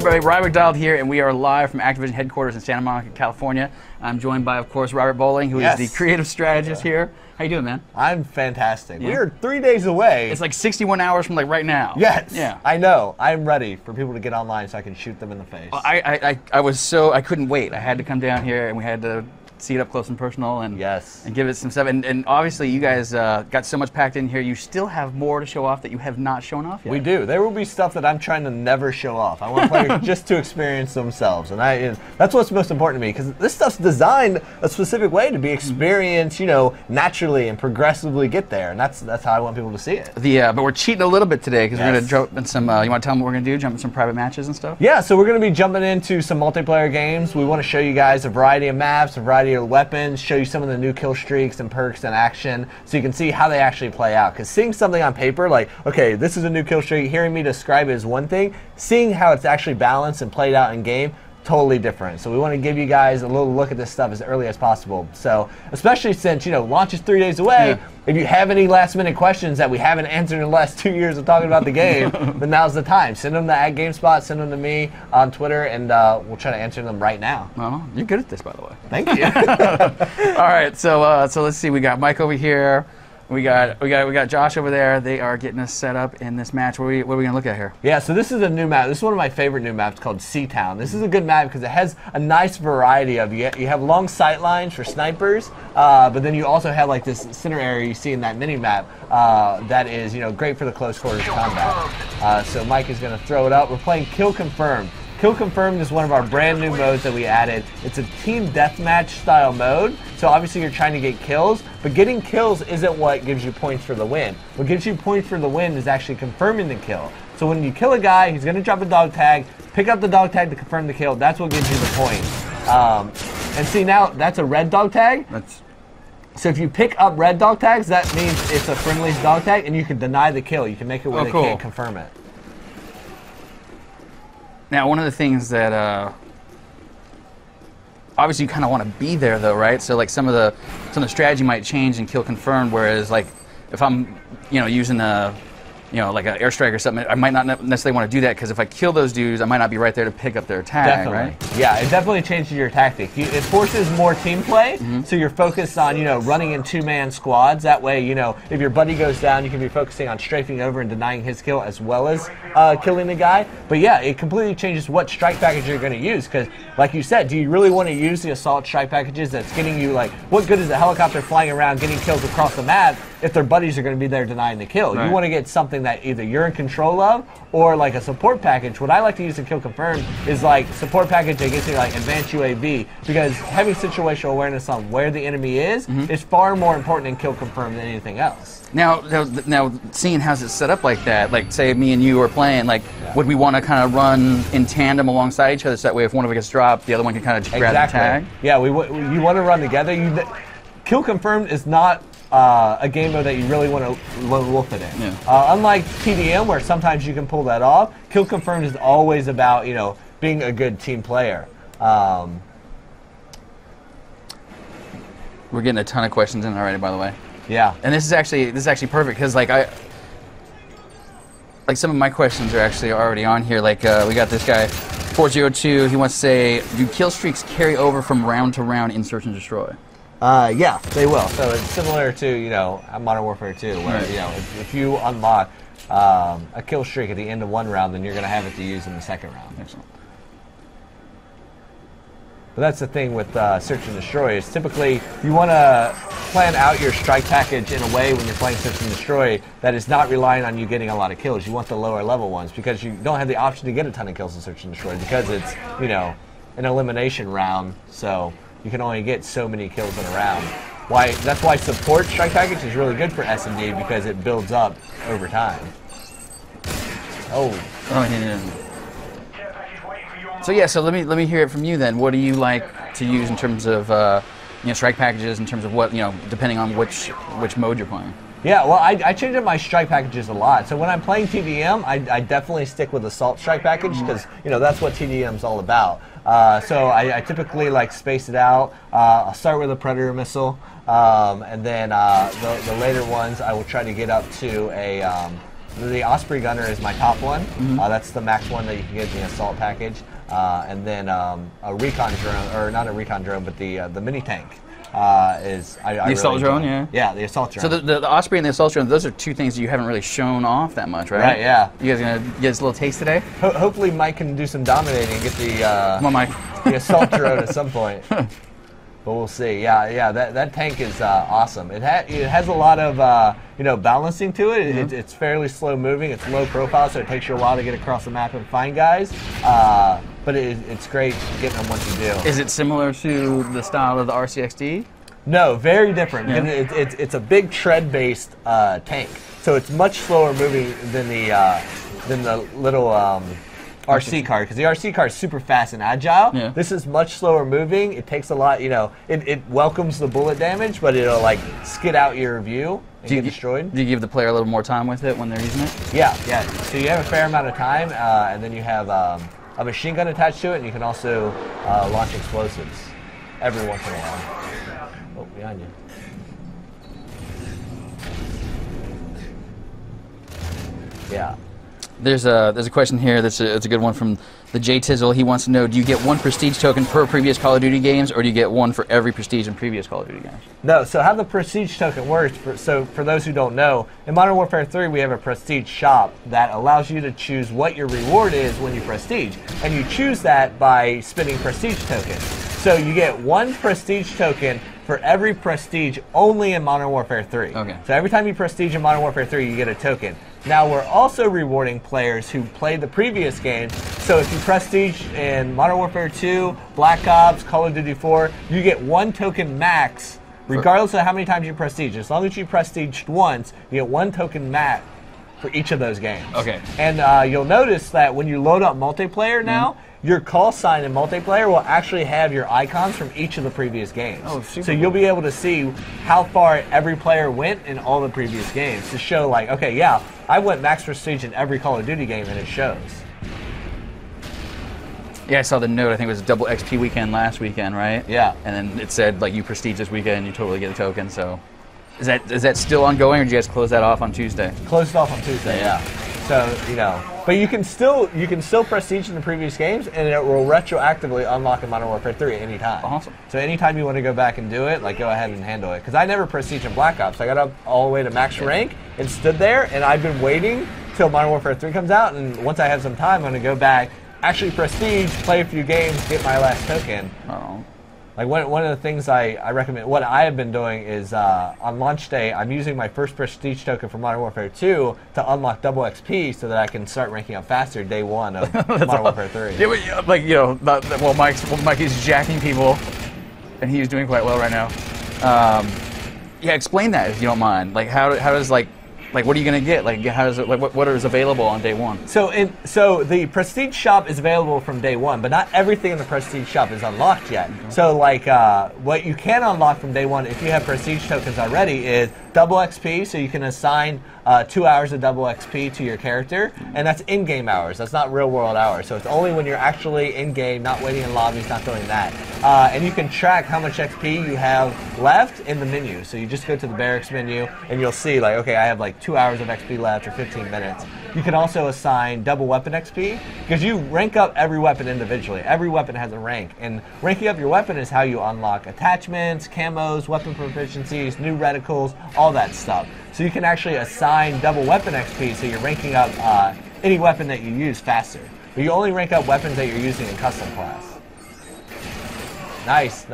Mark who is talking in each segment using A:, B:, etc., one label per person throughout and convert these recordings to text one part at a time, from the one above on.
A: everybody? Ryan McDonald here, and we are live from Activision headquarters in Santa Monica, California. I'm joined by, of course, Robert Bowling, who is the creative strategist here. How you doing, man?
B: I'm fantastic.
A: Yeah.
B: We are 3 days away.
A: It's like 61 hours from like right now.
B: Yes.
A: Yeah.
B: I know. I'm ready for people to get online so I can shoot them in the face.
A: Well, I couldn't wait. I had to come down here, and we had to see it up close and personal, and and give it some stuff. And obviously, you guys got so much packed in here. You still have more to show off that you have not shown off yet.
B: We do. There will be stuff that I'm trying to never show off. I want players just to experience themselves, and that's what's most important to me, because this stuff's designed a specific way to be experienced, you know, naturally and progressively get there, and that's how I want people to see it.
A: But we're cheating a little bit today because we're going to jump in some. You want to tell them what we're going to do? Jump in some private matches and stuff.
B: Yeah. So we're going to be jumping into some multiplayer games. We want to show you guys a variety of maps, a variety of weapons, show you some of the new kill streaks and perks in action, so you can see how they actually play out. Because seeing something on paper, like, okay, this is a new kill streak, hearing me describe it is one thing, seeing how it's actually balanced and played out in game, totally different. So we want to give you guys a little look at this stuff as early as possible. So especially since, you know, launch is 3 days away, if you have any last minute questions that we haven't answered in the last 2 years of talking about the game, then now's the time. Send them to @GameSpot, send them to me on Twitter, and we'll try to answer them right now.
A: Well, you're good at this, by the way.
B: Thank you.
A: All right, so let's see. We got Mike over here. We got Josh over there. They are getting us set up in this match. What are we gonna look at here?
B: Yeah, so this is a new map. This is one of my favorite new maps called Seatown. This is a good map because it has a nice variety of you have long sight lines for snipers, but then you also have like this center area you see in that mini map that is, you know, great for the close quarters combat. So Mike is gonna throw it up. We're playing Kill Confirmed. Kill Confirmed is one of our brand new modes that we added. It's a team deathmatch style mode, so obviously you're trying to get kills, but getting kills isn't what gives you points for the win. What gives you points for the win is actually confirming the kill. So when you kill a guy, he's going to drop a dog tag, pick up the dog tag to confirm the kill, that's what gives you the points. And see, now that's a red dog tag. So if you pick up red dog tags, that means it's a friendly's dog tag, and you can deny the kill. You can make it where they can't confirm it.
A: Now, one of the things that obviously you kind of want to be there, though, right? So like some of the strategy might change in Kill Confirmed, whereas like if I'm using like an airstrike or something, I might not necessarily want to do that, because if I kill those dudes, I might not be right there to pick up their tag, right?
B: Yeah, it definitely changes your tactic. It forces more team play, so you're focused on, running in two-man squads. That way, if your buddy goes down, you can be focusing on strafing over and denying his kill as well as killing the guy. But yeah, it completely changes what strike package you're going to use, because like you said, do you really want to use the assault strike packages that's getting you, like, what good is a helicopter flying around getting kills across the map if their buddies are going to be there denying the kill? You want to get something that either you're in control of, or like a support package. What I like to use in Kill Confirmed is like support package that gets you like advanced UAV, because having situational awareness on where the enemy is far more important in Kill Confirmed than anything else.
A: Now, seeing how's it set up like that, like say me and you are playing, like would we want to kind of run in tandem alongside each other, so that way if one of us gets dropped, the other one can kind of just grab the tag?
B: Yeah, you want to run together. Kill Confirmed is not a game mode that you really want to lone wolf it in. Unlike TDM, where sometimes you can pull that off, Kill Confirmed is always about being a good team player.
A: We're getting a ton of questions in already, by the way.
B: Yeah,
A: and this is actually perfect, because like some of my questions are actually already on here. Like we got this guy 402. He wants to say, do kill streaks carry over from round to round in Search and Destroy?
B: Yeah, they will. So it's similar to Modern Warfare 2, where if you unlock a kill streak at the end of one round, then you're going to have it to use in the second round.
A: Excellent.
B: But that's the thing with Search and Destroy, is typically you want to plan out your strike package in a way when you're playing Search and Destroy that is not relying on you getting a lot of kills. You want the lower level ones, because you don't have the option to get a ton of kills in Search and Destroy, because it's an elimination round, so you can only get so many kills in a round. That's why support strike package is really good for S&D, because it builds up over time.
A: So yeah, so let me hear it from you then. What do you like to use in terms of strike packages, in terms of what depending on which mode you're playing?
B: Yeah, well, I change up my strike packages a lot. So when I'm playing TDM, I definitely stick with assault strike package, because that's what TDM's all about. So I typically like space it out. I'll start with a Predator missile, and then the later ones I will try to get up to a the Osprey Gunner is my top one. That's the max one that you can get in the assault package. And then a recon drone, or not a recon drone, but the mini tank is
A: the assault drone, yeah.
B: Yeah, the assault drone.
A: So the Osprey and the assault drone, those are two things that you haven't really shown off that much, right?
B: Right, yeah.
A: You guys gonna get us a little taste today?
B: Hopefully Mike can do some dominating and get the,
A: Come on, Mike.
B: the assault drone at some point. But we'll see. Yeah, that tank is awesome. It has a lot of balancing to it. It's fairly slow moving. It's low profile, so it takes you a while to get across the map and find guys. But it's great getting them once you do.
A: Is it similar to the style of the RCXD?
B: No, very different.
A: Yeah.
B: It's a big tread-based tank, so it's much slower moving than the little RC card, because the RC card is super fast and agile.
A: Yeah.
B: This is much slower moving. It takes a lot, it welcomes the bullet damage, but it'll like skid out your view and get destroyed.
A: Do you give the player a little more time with it when they're using it?
B: Yeah. So you have a fair amount of time, and then you have a machine gun attached to it, and you can also launch explosives every once in a while. Oh, behind you. Yeah.
A: There's a question here it's a good one from the J Tizzle. He wants to know, do you get one prestige token per previous Call of Duty games, or do you get one for every prestige in previous Call of Duty games?
B: No, so how the prestige token works, for those who don't know, in Modern Warfare 3 we have a prestige shop that allows you to choose what your reward is when you prestige, and you choose that by spending prestige tokens. So you get one prestige token for every prestige only in Modern Warfare 3.
A: Okay.
B: So every time you prestige in Modern Warfare 3, you get a token. Now we're also rewarding players who played the previous game. So if you prestige in Modern Warfare 2, Black Ops, Call of Duty 4, you get one token max, regardless of how many times you prestige. As long as you prestiged once, you get one token max for each of those games.
A: Okay.
B: And you'll notice that when you load up multiplayer now, your call sign in multiplayer will actually have your icons from each of the previous games.
A: Oh, super
B: so you'll be able to see how far every player went in all the previous games to show like, okay, yeah, I went max prestige in every Call of Duty game, and it shows.
A: Yeah, I saw the note. I think it was double XP weekend last weekend, right?
B: Yeah.
A: And then it said like you prestige this weekend, you totally get a token. So is that still ongoing, or did you guys close that off on Tuesday?
B: Closed off on Tuesday, yeah. So, but you can still prestige in the previous games, and it will retroactively unlock in Modern Warfare 3 at any time.
A: Awesome.
B: So anytime you want to go back and do it, like go ahead and handle it. Because I never prestige in Black Ops. I got up all the way to max rank and stood there, and I've been waiting till Modern Warfare 3 comes out, and once I have some time, I'm going to go back, actually prestige, play a few games, get my last token.
A: Oh.
B: Like one of the things I recommend, what I have been doing is on launch day, I'm using my first prestige token for Modern Warfare 2 to unlock double XP so that I can start ranking up faster day one of Modern Warfare 3.
A: Yeah, but, Mike is jacking people, and he is doing quite well right now. Yeah, explain that if you don't mind. Like, how does what are you gonna get? Like, how does it? Like, what is available on day one?
B: So the Prestige shop is available from day one, but not everything in the Prestige shop is unlocked yet. Mm-hmm. So what you can unlock from day one, if you have Prestige tokens already, is double XP. So you can assign 2 hours of double XP to your character, and that's in-game hours. That's not real-world hours. So it's only when you're actually in-game, not waiting in lobbies, not doing that. And you can track how much XP you have left in the menu. So you just go to the barracks menu, and you'll see, like, okay, I have like 2 hours of XP left or 15 minutes. You can also assign double weapon XP, because you rank up every weapon individually. Every weapon has a rank, and ranking up your weapon is how you unlock attachments, camos, weapon proficiencies, new reticles, all that stuff. So you can actually assign double weapon XP, so you're ranking up any weapon that you use faster. But you only rank up weapons that you're using in custom class. Nice.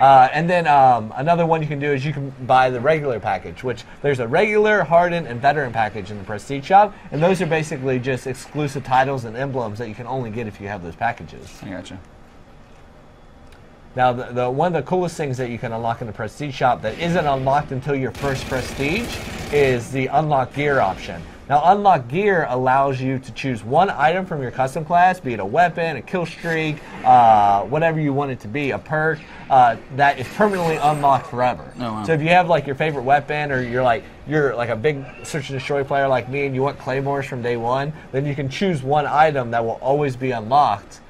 B: And then another one you can do is you can buy the regular package, which there's a regular, hardened, and veteran package in the Prestige shop, and those are basically just exclusive titles and emblems that you can only get if you have those packages.
A: I gotcha.
B: Now, one of the coolest things that you can unlock in the Prestige shop that isn't unlocked until your first Prestige is the Unlock Gear option. Now, Unlock Gear allows you to choose one item from your custom class, be it a weapon, a kill streak, whatever you want it to be, a perk, that is permanently unlocked forever. Oh, wow. So if you have like your favorite weapon, or you're like a big search and destroy player like me and you want claymores from day one, then you can choose one item that will always be unlocked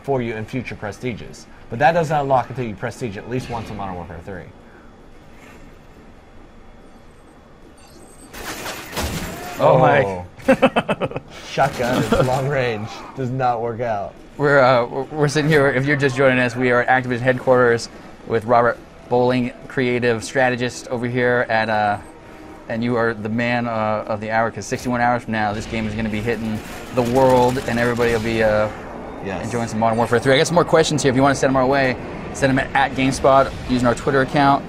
B: for you in future Prestiges. But that doesn't unlock until you Prestige at least once in Modern Warfare 3.
A: Oh my.
B: Shotgun is long range. Does not work out.
A: We're sitting here. If you're just joining us, we are at Activision headquarters with Robert Bowling, creative strategist over here at and you are the man of the hour, because 61 hours from now, this game is going to be hitting the world, and everybody will be enjoying some Modern Warfare 3. I got some more questions here. If you want to send them our way, send them at GameSpot using our Twitter account.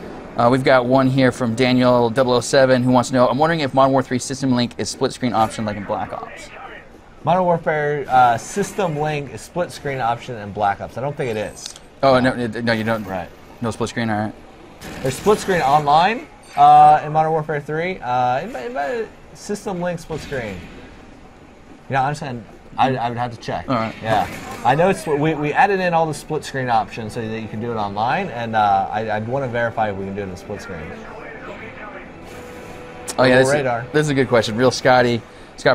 A: We've got one here from Daniel007 who wants to know, I'm wondering if Modern Warfare 3 System Link is split screen option like in Black Ops.
B: Modern Warfare System Link is split screen option in Black Ops. I don't think it is.
A: Oh, no, you don't.
B: Right.
A: No split screen, all right.
B: There's split screen online in Modern Warfare 3. In System Link split screen. You know, honestly, I would have to check.
A: All right.
B: Yeah. I know it's, we added in all the split screen options so that you can do it online, and I'd want to verify if we can do it in split screen.
A: Oh, yeah,
B: radar.
A: This is a good question. Real Scott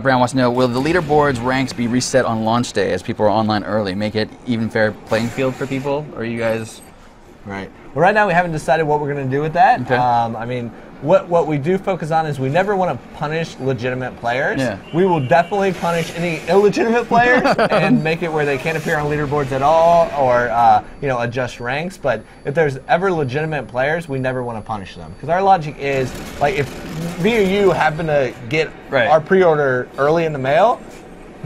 A: Brown wants to know, will the leaderboard's ranks be reset on launch day as people are online early? Make it even fair playing field for people? Or are you guys...
B: Right. Well, right now we haven't decided what we're going to do with that.
A: Okay.
B: I mean, what we do focus on is we never want to punish legitimate players.
A: Yeah.
B: We will definitely punish any illegitimate players and make it where they can't appear on leaderboards at all, or adjust ranks. But if there's ever legitimate players, we never want to punish them, because our logic is, like, if me or you happen to get our pre-order early in the mail,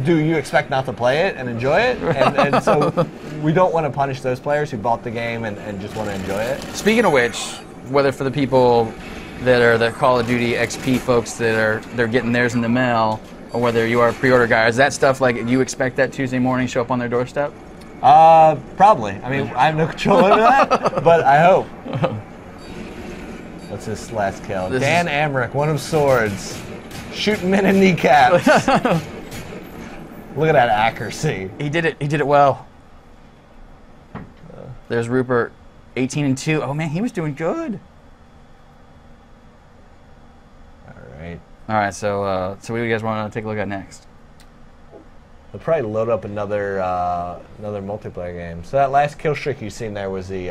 B: do you expect not to play it and enjoy it? And so we don't want to punish those players who bought the game and just want to enjoy it.
A: Speaking of which, whether for the people that are the Call of Duty XP folks they're getting theirs in the mail, or whether you are a pre-order guy, is that stuff like you expect that Tuesday morning show up on their doorstep?
B: Probably. I mean, I have no control over that, but I hope. What's this last kill? Dan Amrick, one of swords, shooting men in kneecaps. Look at that accuracy.
A: He did it well. There's Rupert, 18-2. Oh man, he was doing good. All right, so what do you guys want to take a look at next?
B: We'll probably load up another multiplayer game. So that last kill streak you've seen there was the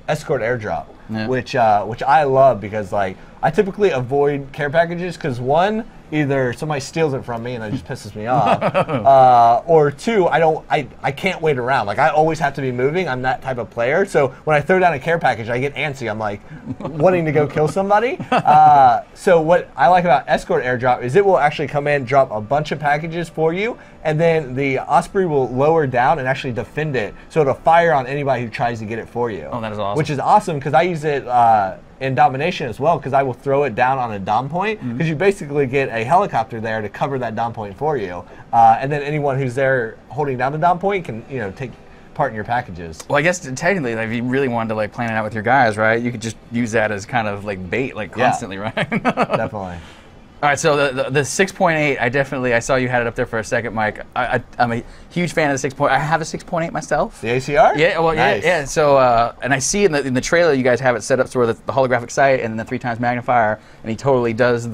B: escort airdrop, which I love, because like I typically avoid care packages because, one, either somebody steals it from me and that just pisses me off, or two, I can't wait around. Like, I always have to be moving. I'm that type of player. So when I throw down a care package, I get antsy. I'm like wanting to go kill somebody. So what I like about escort airdrop is it will actually come in, drop a bunch of packages for you, and then the Osprey will lower down and actually defend it. So it'll fire on anybody who tries to get it for you.
A: Oh, that is awesome.
B: Which is awesome, because I use it in domination as well, because I will throw it down on a dom point, because you basically get a helicopter there to cover that dom point for you, and then anyone who's there holding down the dom point can take part in your packages. Well,
A: I guess technically, like, if you really wanted to like plan it out with your guys, right, you could just use that as kind of like bait, like constantly, right?
B: Definitely.
A: All right, so the 6.8, I saw you had it up there for a second, Mike. I'm a huge fan of the 6.8. I have a 6.8 myself.
B: The ACR?
A: Yeah, well,
B: nice.
A: yeah. So, and I see in the trailer you guys have it set up sort of the holographic sight and the 3x magnifier, and he totally does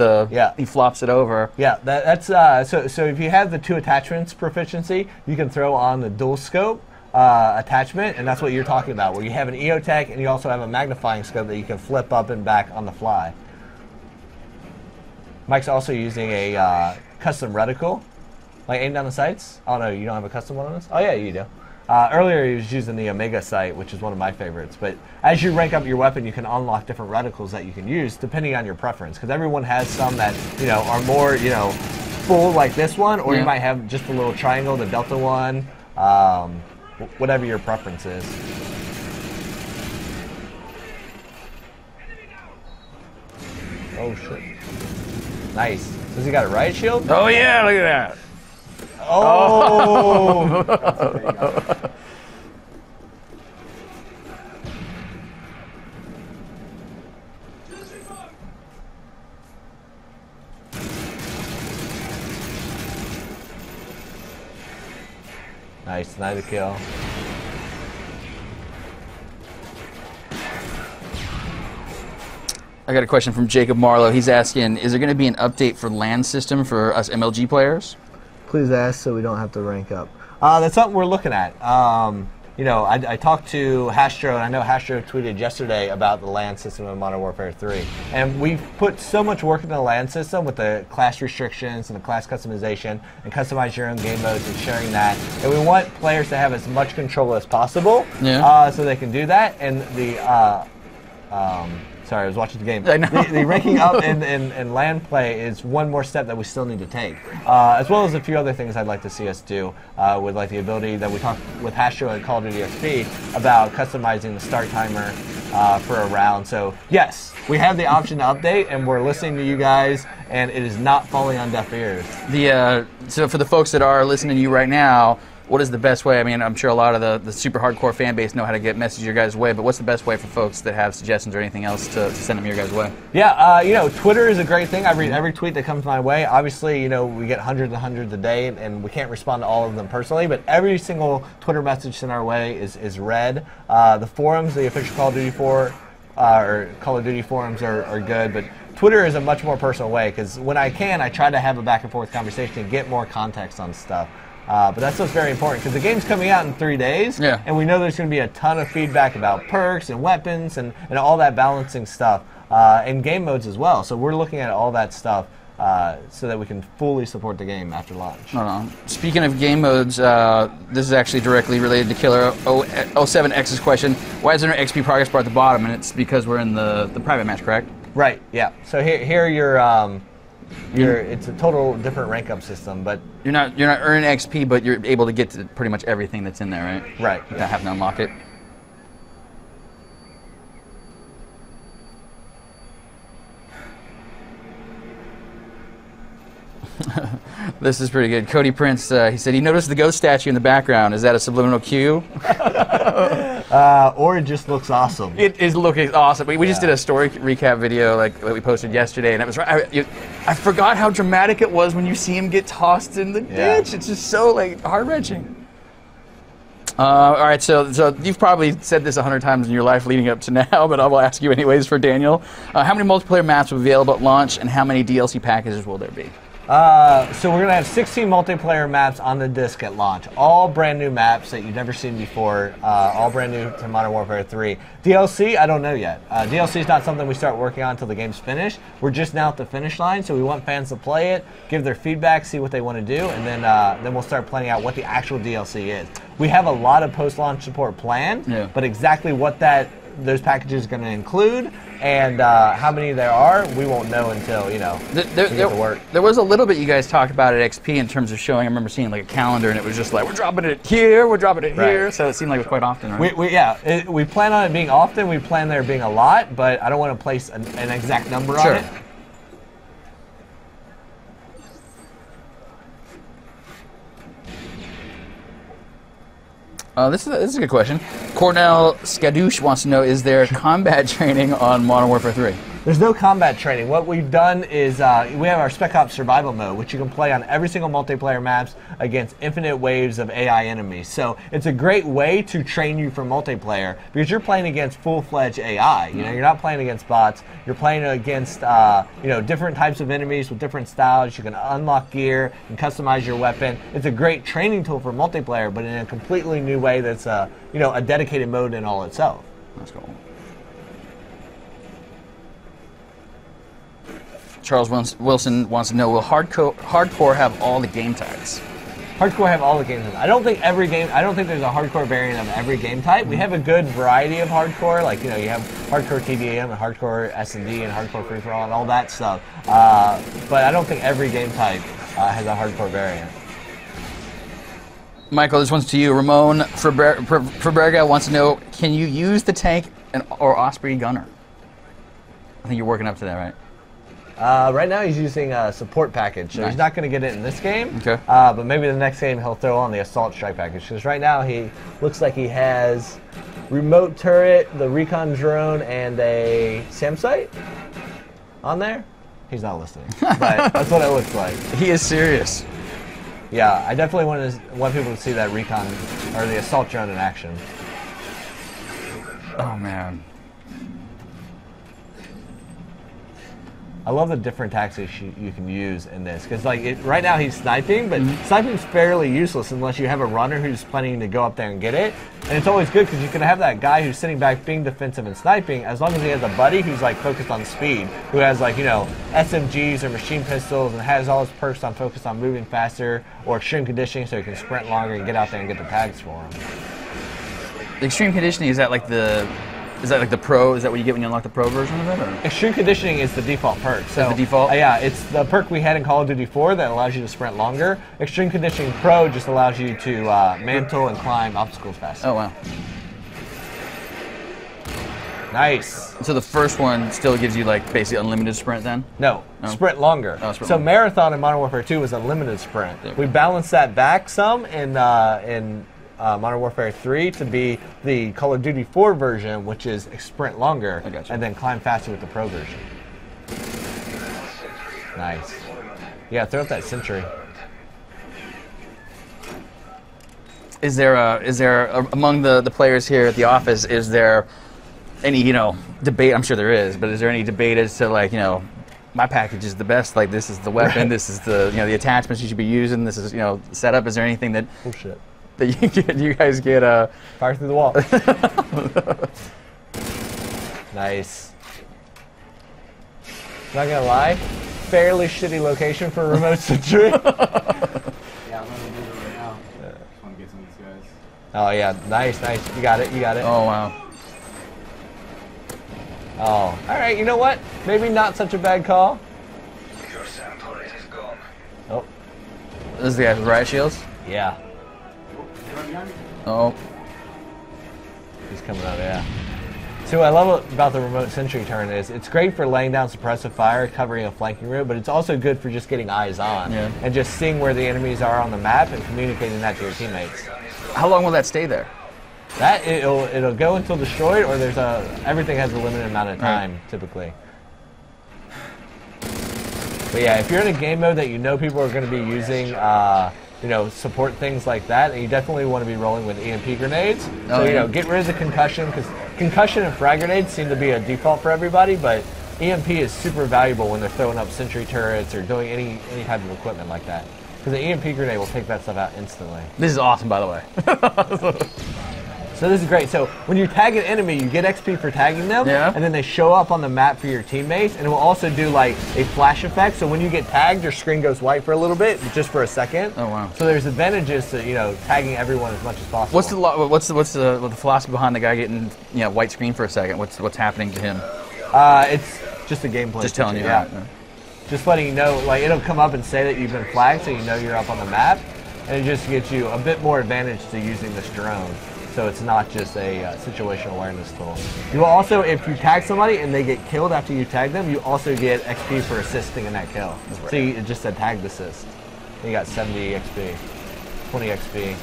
A: he flops it over.
B: Yeah, that's so if you have the 2 attachments proficiency, you can throw on the dual scope attachment, and that's what you're talking about, where you have an EOTech and you also have a magnifying scope that you can flip up and back on the fly. Mike's also using a custom reticle, like aim down the sights. Oh no, you don't have a custom one on this? Oh yeah, you do. Earlier he was using the Omega sight, which is one of my favorites. But as you rank up your weapon, you can unlock different reticles that you can use depending on your preference. Because everyone has some that are more full, like this one, or you might have just a little triangle, the Delta one, whatever your preference is. Oh shit. Nice. Does he got a riot shield?
A: Oh yeah, look at that.
B: Oh! Nice, another kill.
A: I got a question from Jacob Marlowe. He's asking, is there going to be an update for LAN system for us MLG players?
B: Please ask so we don't have to rank up. That's something we're looking at. you know, I talked to Hastro, and I know Hastro tweeted yesterday about the LAN system in Modern Warfare 3. And we've put so much work into the LAN system with the class restrictions and the class customization and customize your own game modes and sharing that. And we want players to have as much control as possible so they can do that. And the sorry, I was watching the game. The ranking up in LAN play is one more step that we still need to take, as well as a few other things I'd like to see us do with like the ability that we talked with Hastro and Call of Duty XP about customizing the start timer for a round. So yes, we have the option to update, and we're listening to you guys, and it is not falling on deaf ears.
A: So for the folks that are listening to you right now, what is the best way? I mean, I'm sure a lot of the super hardcore fan base know how to get messages your guys' way, but what's the best way for folks that have suggestions or anything else to send them your guys' way?
B: Yeah, you know, Twitter is a great thing. I read every tweet that comes my way. Obviously, you know, we get hundreds and hundreds a day, and we can't respond to all of them personally, but every single Twitter message sent our way is read. The forums, the official Call of Duty forums are good, but Twitter is a much more personal way, because when I can, I try to have a back and forth conversation and get more context on stuff. But that's what's very important, because the game's coming out in 3 days, and we know there's going to be a ton of feedback about perks and weapons and all that balancing stuff, and game modes as well. So we're looking at all that stuff so that we can fully support the game after launch.
A: Speaking of game modes, this is actually directly related to Killer 07X's question. Why is there no XP progress bar at the bottom? And it's because we're in the private match, correct?
B: Right, yeah. So here it's a total different rank up system, but
A: you're not earning XP, but you're able to get to pretty much everything that's in there, right?
B: Right.
A: Without having to unlock it. This is pretty good. Cody Prince, he said he noticed the ghost statue in the background. Is that a subliminal cue?
B: Or it just looks awesome.
A: It is looking awesome. We just did a story recap video like that we posted yesterday, and it was I forgot how dramatic it was when you see him get tossed in the ditch. It's just so like heart-wrenching. All right, so you've probably said this 100 times in your life leading up to now, but I will ask you anyways for Daniel. How many multiplayer maps will be available at launch, and how many DLC packages will there be?
B: So we're going to have 16 multiplayer maps on the disc at launch. All brand new maps that you've never seen before. All brand new to Modern Warfare 3. DLC, I don't know yet. DLC is not something we start working on until the game's finished. We're just now at the finish line, so we want fans to play it, give their feedback, see what they want to do, and then we'll start planning out what the actual DLC is. We have a lot of post-launch support planned, but exactly what those packages are going to include and how many there are, we won't know until, you know, we get to work.
A: There was a little bit you guys talked about at XP in terms of showing. I remember seeing like a calendar, and it was just like, we're dropping it here, we're dropping it here. So it seemed like it was quite often, right?
B: We plan on it being often. We plan there being a lot, but I don't want to place an exact number on it.
A: This is a good question. Cornell Skadoosh wants to know, is there combat training on Modern Warfare 3?
B: There's no combat training. What we've done is we have our Spec Ops Survival Mode, which you can play on every single multiplayer maps against infinite waves of AI enemies. So it's a great way to train you for multiplayer because you're playing against full-fledged AI. You know, you're not playing against bots. You're playing against different types of enemies with different styles. You can unlock gear and customize your weapon. It's a great training tool for multiplayer, but in a completely new way that's a dedicated mode in all itself.
A: That's cool. Charles Wilson wants to know, will hardcore have all the game types?
B: Hardcore have all the game types. I don't think there's a hardcore variant of every game type. We have a good variety of hardcore, like you have hardcore TDM and hardcore S&D and hardcore free for all and all that stuff. But I don't think every game type has a hardcore variant.
A: Michael, this one's to you. Ramon Fabrega wants to know, can you use the tank or Osprey gunner? I think you're working up to that, right?
B: Right now he's using a support package, so he's not going to get it in this game.
A: Okay.
B: But maybe the next game he'll throw on the assault strike package, because right now he looks like he has remote turret, the recon drone, and a SAM site on there. He's not listening, but that's what it looks like.
A: He is serious.
B: Yeah, I definitely want people to see that recon or the assault drone in action.
A: Oh man.
B: I love the different tactics you can use in this, because like right now he's sniping, but sniping's fairly useless unless you have a runner who's planning to go up there and get it. And it's always good because you can have that guy who's sitting back being defensive and sniping, as long as he has a buddy who's like focused on speed, who has like, you know, SMGs or machine pistols and has all his perks on focused on moving faster or extreme conditioning, so he can sprint longer and get out there and get the tags for him.
A: The extreme conditioning, is that like the pro? Is that what you get when you unlock the pro version of it? Or?
B: Extreme conditioning is the default perk. So
A: the default?
B: Yeah, it's the perk we had in Call of Duty 4 that allows you to sprint longer. Extreme conditioning pro just allows you to mantle and climb obstacles faster.
A: Oh wow.
B: Nice.
A: So the first one still gives you like basically unlimited sprint then?
B: No, sprint longer.
A: Oh, sprint
B: so
A: longer.
B: Marathon in Modern Warfare 2 was unlimited sprint. We balanced that back some in Modern Warfare 3 to be the Call of Duty 4 version, which is sprint longer, and then climb faster with the pro version. Nice. Yeah, throw up that sentry.
A: Is there among the players here at the office, is there any, you know, debate? I'm sure there is, but is there any debate as to like, you know, my package is the best, like this is the weapon, this is the, you know, the attachments you should be using, this is, you know, setup? Is there anything that that you guys get
B: fire through the wall? Nice. Not gonna lie, fairly shitty location for a remote sentry.
C: Yeah, I'm gonna do it right now. Just want to get some of these guys.
B: Oh yeah, nice. You got it.
A: Oh wow.
B: Oh, all right. You know what? Maybe not such a bad call.
D: Your sample rate is gone.
B: Oh,
A: This is the guy with riot shields?
B: yeah.
A: Oh.
B: He's coming out, yeah. So what I love about the remote sentry turn is it's great for laying down suppressive fire, covering a flanking route, but it's also good for just getting eyes on and just seeing where the enemies are on the map and communicating that to your teammates.
A: How long will that stay there?
B: That it'll go until destroyed, or everything has a limited amount of time typically. But yeah, if you're in a game mode that you know people are going to be using, you know, support things like that, and you definitely want to be rolling with EMP grenades. So you know, get rid of the concussion, because concussion and frag grenades seem to be a default for everybody, but EMP is super valuable when they're throwing up sentry turrets or doing any type of equipment like that. Because the EMP grenade will take that stuff out instantly.
A: This is awesome, by the way.
B: So this is great. So when you tag an enemy, you get XP for tagging them, and then they show up on the map for your teammates, and it will also do like a flash effect. So when you get tagged, your screen goes white for a little bit, just for a second.
A: Oh wow!
B: So there's advantages to, you know, tagging everyone as much as possible.
A: What's the philosophy behind the guy getting, you know, white screen for a second? What's happening to him?
B: It's just a gameplay.
A: Just telling you.
B: Yeah.
A: Right.
B: Just letting you know, like it'll come up and say that you've been flagged, so you know you're up on the map, and it just gets you a bit more advantage to using this drone. So it's not just a situational awareness tool. You will also, if you tag somebody and they get killed after you tag them, you also get XP for assisting in that kill. Right. So it just said tagged assist. You got 70 XP, 20 XP.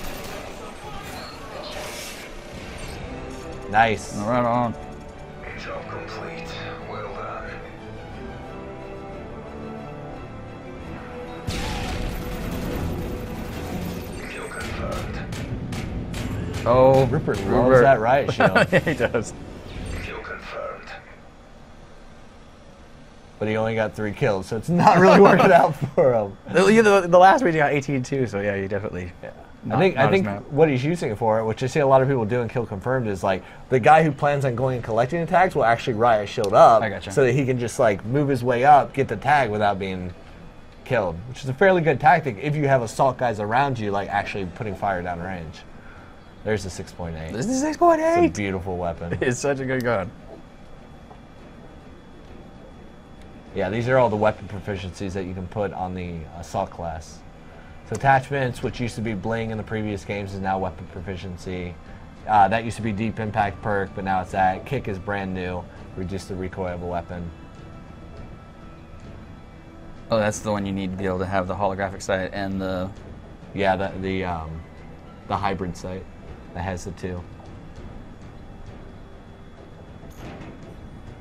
B: Nice.
A: Right on.
D: Job complete. Well done. Kill confirmed.
A: Oh,
B: Rupert loves that riot shield.
A: Yeah, he does.
D: Kill confirmed.
B: But he only got 3 kills, so it's not really working out for him.
A: The last week he got 18 too, so yeah, he definitely. Yeah.
B: I think what he's using it for, which I see a lot of people do in Kill Confirmed, is like the guy who plans on going and collecting the tags will actually riot shield up, so that he can just like move his way up, get the tag without being killed, which is a fairly good tactic if you have assault guys around you, like actually putting fire down range. There's the 6.8.
A: This is 6.8.
B: It's a beautiful weapon.
A: It's such a good gun.
B: Yeah, these are all the weapon proficiencies that you can put on the assault class. So attachments, which used to be bling in the previous games, is now weapon proficiency. That used to be deep impact perk, but now it's that. Kick is brand new, reduce the recoil of a weapon.
A: Oh, that's the one you need to be able to have the holographic sight and the.
B: Yeah, the hybrid sight that has the 2.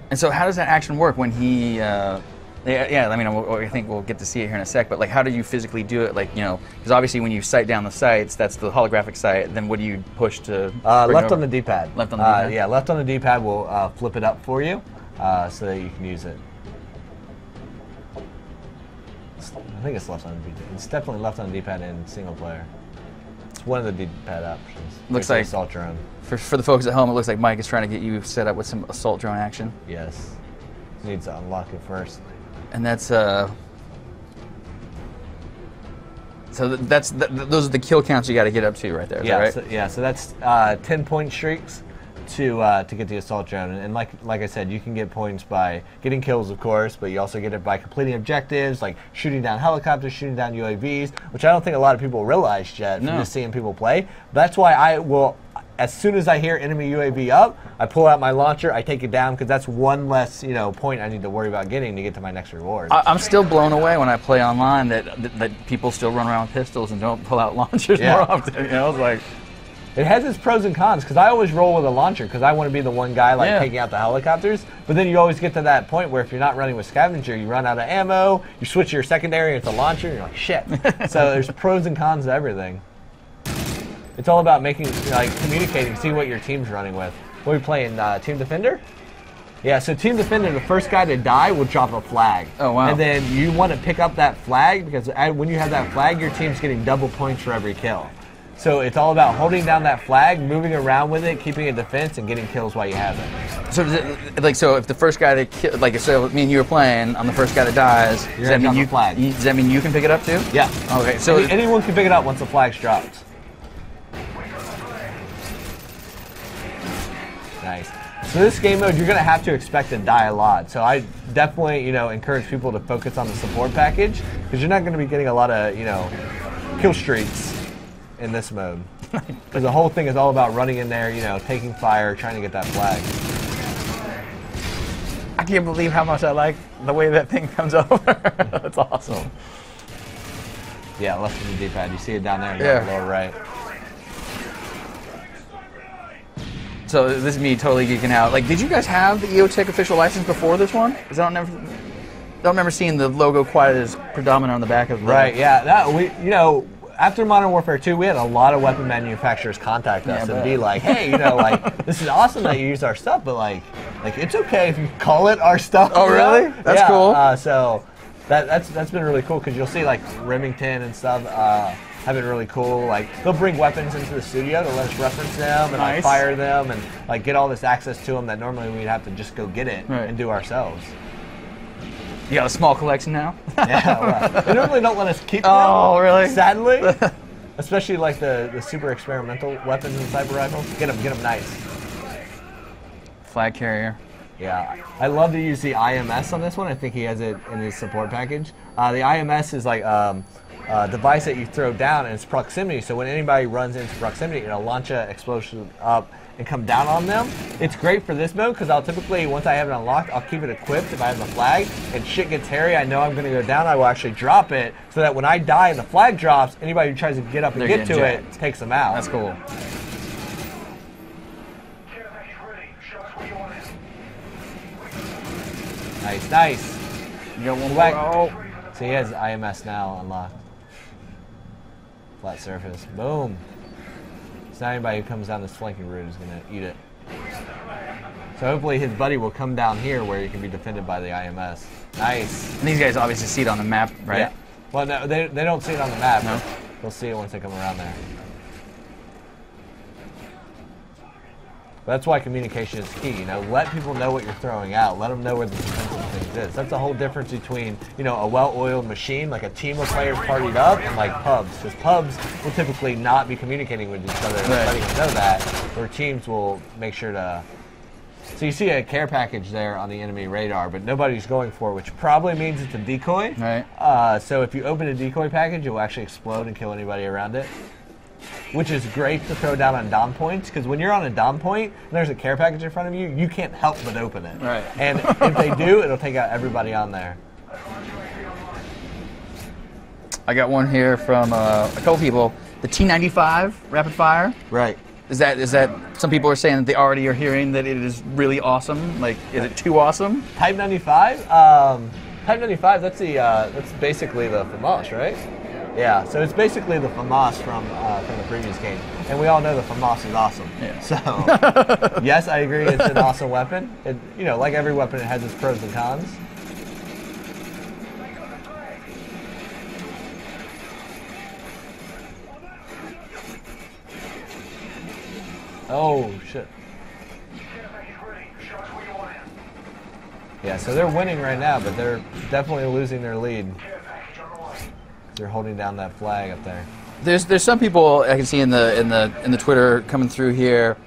A: And so, how does that action work when he? Yeah, I mean, I think we'll get to see it here in a sec. But like, how do you physically do it? Like, you know, because obviously when you sight down the sights, that's the holographic sight. Then what do you push to?
B: Left on the D-pad.
A: Left on the D-pad.
B: Yeah, left on the D-pad will flip it up for you, so that you can use it. think it's left on the D-pad. It's definitely left on the D-pad in single player. It's one of the D-pad options.
A: Looks
B: There's the
A: like-
B: assault drone.
A: For the folks at home, it looks like Mike is trying to get you set up with some assault drone action.
B: Yes. Needs to unlock it first.
A: And that's so those are the kill counts you got to get up to right there. Is
B: Yeah,
A: that right?
B: so that's 10-point streaks to get the assault drone, and like I said, you can get points by getting kills, of course, but you also get it by completing objectives like shooting down helicopters, shooting down UAVs, which I don't think a lot of people realize yet from
A: No.
B: just seeing people play. That's why I will. As soon as I hear enemy UAV up, I pull out my launcher, I take it down, because that's one less point I need to worry about getting to get to my next reward.
A: I'm still blown away when I play online that people still run around with pistols and don't pull out launchers
B: Yeah.
A: more often. You know, it's like,
B: It has its pros and cons, because I always roll with a launcher because I want to be the one guy
A: Yeah.
B: taking out the helicopters. But then you always get to that point where if you're not running with scavenger, you run out of ammo, you switch your secondary, it's a launcher, and you're like, shit. So there's pros and cons to everything. It's all about making, communicating, see what your team's running with. What are we playing, Team Defender? Yeah, so Team Defender, the first guy to die will drop a flag.
A: Oh, wow.
B: And then you want to pick up that flag, because when you have that flag, your team's getting double points for every kill. So it's all about holding down that flag, moving around with it, keeping a defense, and getting kills while you have it.
A: so does it, so if the first guy that so me and you were playing, I'm the first guy that dies. Does that
B: gonna
A: mean
B: drop a flag.
A: Does that mean you can pick it up too?
B: Yeah.
A: Okay. So
B: Anyone can pick it up once the flag's dropped. Nice. So this game mode, you're going to have to expect to die a lot. So I definitely, encourage people to focus on the support package, because you're not going to be getting a lot of, kill streaks in this mode. Because the whole thing is all about running in there, taking fire, trying to get that flag.
A: I can't believe how much I like the way that thing comes over. That's awesome.
B: Yeah, left in the D-pad. You see it down there in
A: Yeah.
B: the lower right.
A: So this is me totally geeking out. Like, did you guys have the EOTech official license before this one? Because I don't remember seeing the logo quite as predominant on the back of the.
B: Right, yeah. After Modern Warfare 2, we had a lot of weapon manufacturers contact us and be like, hey, this is awesome that you use our stuff, but like it's okay if you call it our stuff.
A: Oh, really? That's cool.
B: So that's been really cool, because you'll see like Remington and stuff have been really cool. Like, they'll bring weapons into the studio to let us reference them and
A: Nice.
B: fire them and get all this access to them that normally we'd have to just go get it
A: Right.
B: and do ourselves.
A: You got a small collection now?
B: Yeah, well, they normally don't let us keep them.
A: Oh, really?
B: Sadly. Especially like the super experimental weapons and sniper rifles. Get them nice.
A: Flag carrier.
B: Yeah, I love to use the IMS on this one. I think he has it in his support package. The IMS is like a device that you throw down, and it's proximity. So when anybody runs into proximity, it'll launch an explosion up and come down on them. It's great for this mode, because I'll typically, once I have it unlocked, I'll keep it equipped if I have the flag, and shit gets hairy, I know I'm gonna go down, I will actually drop it, so that when I die and the flag drops, anybody who tries to get up and
A: They're
B: get to
A: getting
B: it takes them out.
A: That's cool.
B: Nice.
A: You got one
B: Flag.
A: more.
B: So he has IMS now unlocked. Flat surface. Boom. So now anybody who comes down this flanking route is gonna eat it. So hopefully his buddy will come down here where he can be defended by the IMS. Nice.
A: And these guys obviously see it on the map, right?
B: Yeah. Well, no, they don't see it on the map.
A: No?
B: They'll see it once they come around there. But that's why communication is key. Let people know what you're throwing out. Let them know where the defensive things is. That's the whole difference between, a well-oiled machine, like a team of players partied up, and like pubs. Because pubs will typically not be communicating with each other and
A: Right.
B: letting them know that. Where teams will make sure to. So you see a care package there on the enemy radar, but nobody's going for it, which probably means it's a decoy.
A: Right.
B: So if you open a decoy package, it will actually explode and kill anybody around it. Which is great to throw down on dom points, because when you're on a dom point and there's a care package in front of you, you can't help but open it.
A: Right.
B: And if they do, it'll take out everybody on there.
A: I got one here from a couple people. The T95 rapid fire.
B: Right.
A: Is that some people are saying that they already are hearing that it is really awesome? Like, is it too awesome?
B: Type 95. Type 95. That's basically the FAMAS, right? Yeah. So it's basically the FAMAS from the previous game, and we all know the FAMAS is awesome.
A: Yeah.
B: So yes, I agree. It's an awesome weapon. It, like every weapon, it has its pros and cons. Oh, shit. Yeah, so they're winning right now, but they're definitely losing their lead. They're holding down that flag up there.
A: There's some people I can see in the Twitter coming through here,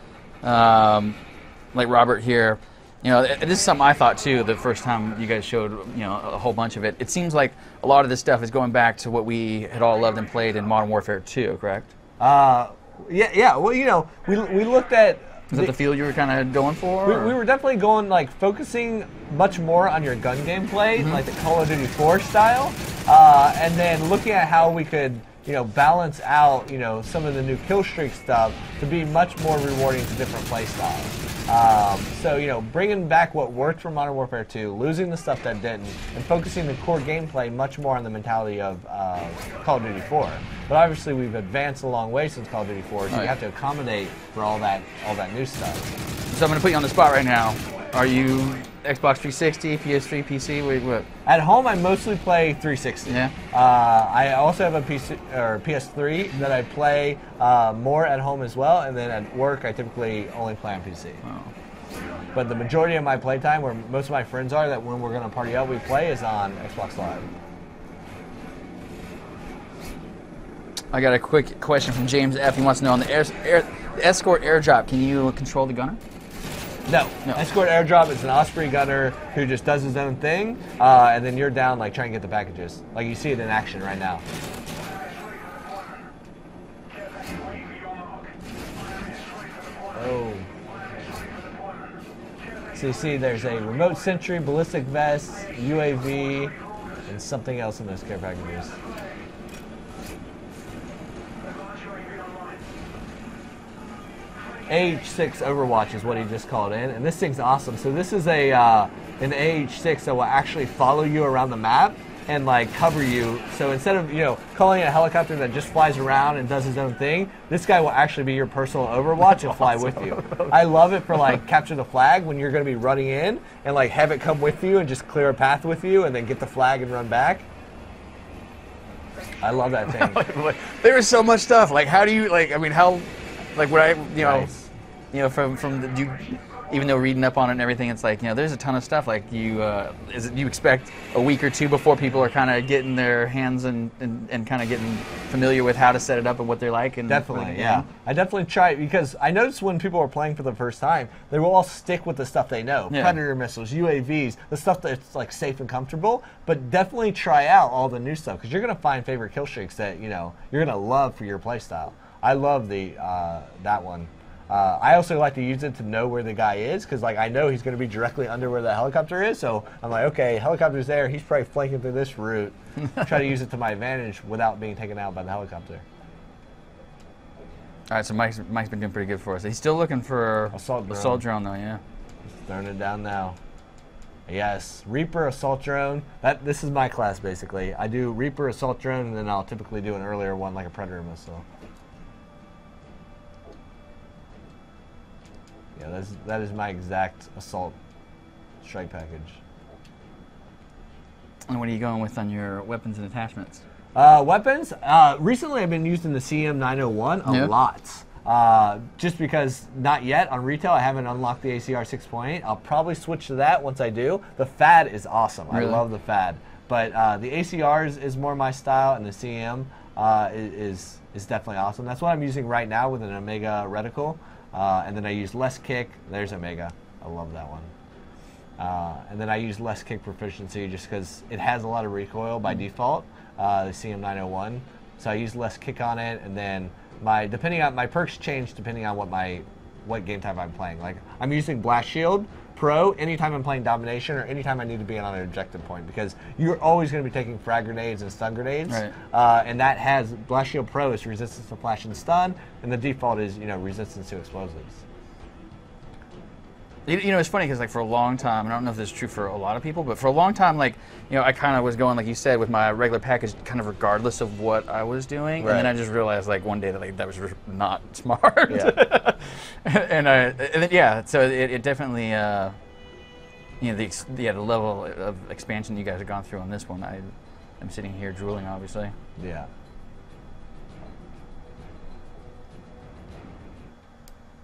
A: like Robert here. You know, this is something I thought too the first time you guys showed, you know, a whole bunch of it. It seems like a lot of this stuff is going back to what we had all loved and played in Modern Warfare 2, correct?
B: Yeah. Well, you know, we looked at.
A: Is that the field you were kind of going for?
B: We were definitely going, like, focusing much more on your gun gameplay, like the Call of Duty 4 style, and then looking at how we could, you know, balance out, you know, some of the new kill streak stuff to be much more rewarding to different play styles. So, you know, bringing back what worked for Modern Warfare 2, losing the stuff that didn't, and focusing the core gameplay much more on the mentality of Call of Duty 4. But obviously we've advanced a long way since Call of Duty 4, so you have to accommodate for all that new stuff.
A: So I'm going to put you on the spot right now. Are you Xbox 360, PS3, PC? What?
B: At home, I mostly play 360.
A: Yeah.
B: I also have a PC or PS3 that I play more at home as well, and then at work, I typically only play on PC.
A: Oh.
B: But the majority of my playtime, where most of my friends are, that when we're going to party up, we play, is on Xbox Live.
A: I got a quick question from James F. He wants to know on the escort airdrop, can you control the gunner?
B: No. Escort airdrop is an Osprey gunner who just does his own thing, and then you're down, like, trying to get the packages. Like, you see it in action right now. Oh. So you see there's a remote sentry, ballistic vest, UAV, and something else in those care packages. AH6 Overwatch is what he just called in, and this thing's awesome. So this is an AH6 that will actually follow you around the map and, like, cover you. So instead of, you know, calling it a helicopter that just flies around and does his own thing, this guy will actually be your personal Overwatch and fly with you. I love it for, like, capture the flag when you're going to be running in and, like, have it come with you and just clear a path with you and then get the flag and run back. I love that thing.
A: There is so much stuff. Like, how do you, like, I mean, how, like, what I, you know,
B: Nice.
A: you know, from the, you, even though reading up on it and everything, it's like, you know, there's a ton of stuff. Like, you, you expect a week or two before people are kind of getting their hands and kind of getting familiar with how to set it up and what they're like. And
B: Definitely, yeah. I definitely try, because I noticed when people are playing for the first time, they will all stick with the stuff they know.
A: Yeah.
B: Predator missiles, UAVs, the stuff that's, like, safe and comfortable, but definitely try out all the new stuff, because you're going to find favorite kill streaks that, you know, you're going to love for your play style. I love the that one. I also like to use it to know where the guy is, because, like, I know he's going to be directly under where the helicopter is, so I'm like, okay, helicopter's there, he's probably flanking through this route. Try to use it to my advantage without being taken out by the helicopter.
A: All right, so Mike's been doing pretty good for us. He's still looking for
B: Assault drone.
A: drone though, yeah.
B: Just throwing it down now. Yes, Reaper, Assault Drone. This is my class, basically. I do Reaper, Assault Drone, and then I'll typically do an earlier one like a Predator missile. Yeah, that is my exact assault strike package.
A: And what are you going with on your weapons and attachments?
B: Weapons? Recently I've been using the CM901 a lot. Just because not yet on retail I haven't unlocked the ACR 6.8. I'll probably switch to that once I do. The FAD is awesome.
A: Really?
B: I love the FAD. But the ACR is more my style, and the CM is definitely awesome. That's what I'm using right now with an Omega reticle. And then I use less kick. There's Omega. I love that one. And then I use less kick proficiency just because it has a lot of recoil by default, the CM901. So I use less kick on it, and then depending on my perks change depending on what game type I'm playing. Like, I'm using Blast Shield Pro anytime I'm playing Domination or anytime I need to be on an objective point, because you're always going to be taking frag grenades and stun grenades.
A: Right.
B: And that has Blast Shield Pro is resistance to flash and stun, and the default is, you know, resistance to explosives.
A: You know, it's funny because, like, for a long time, and I don't know if this is true for a lot of people, but for a long time, like, you know, I kind of was going, like you said, with my regular package, kind of regardless of what I was doing.
B: Right.
A: And then I just realized, like, one day that, like, that was not smart.
B: Yeah.
A: and then, yeah, so it definitely, you know, the level of expansion you guys have gone through on this one, I'm sitting here drooling, obviously.
B: Yeah.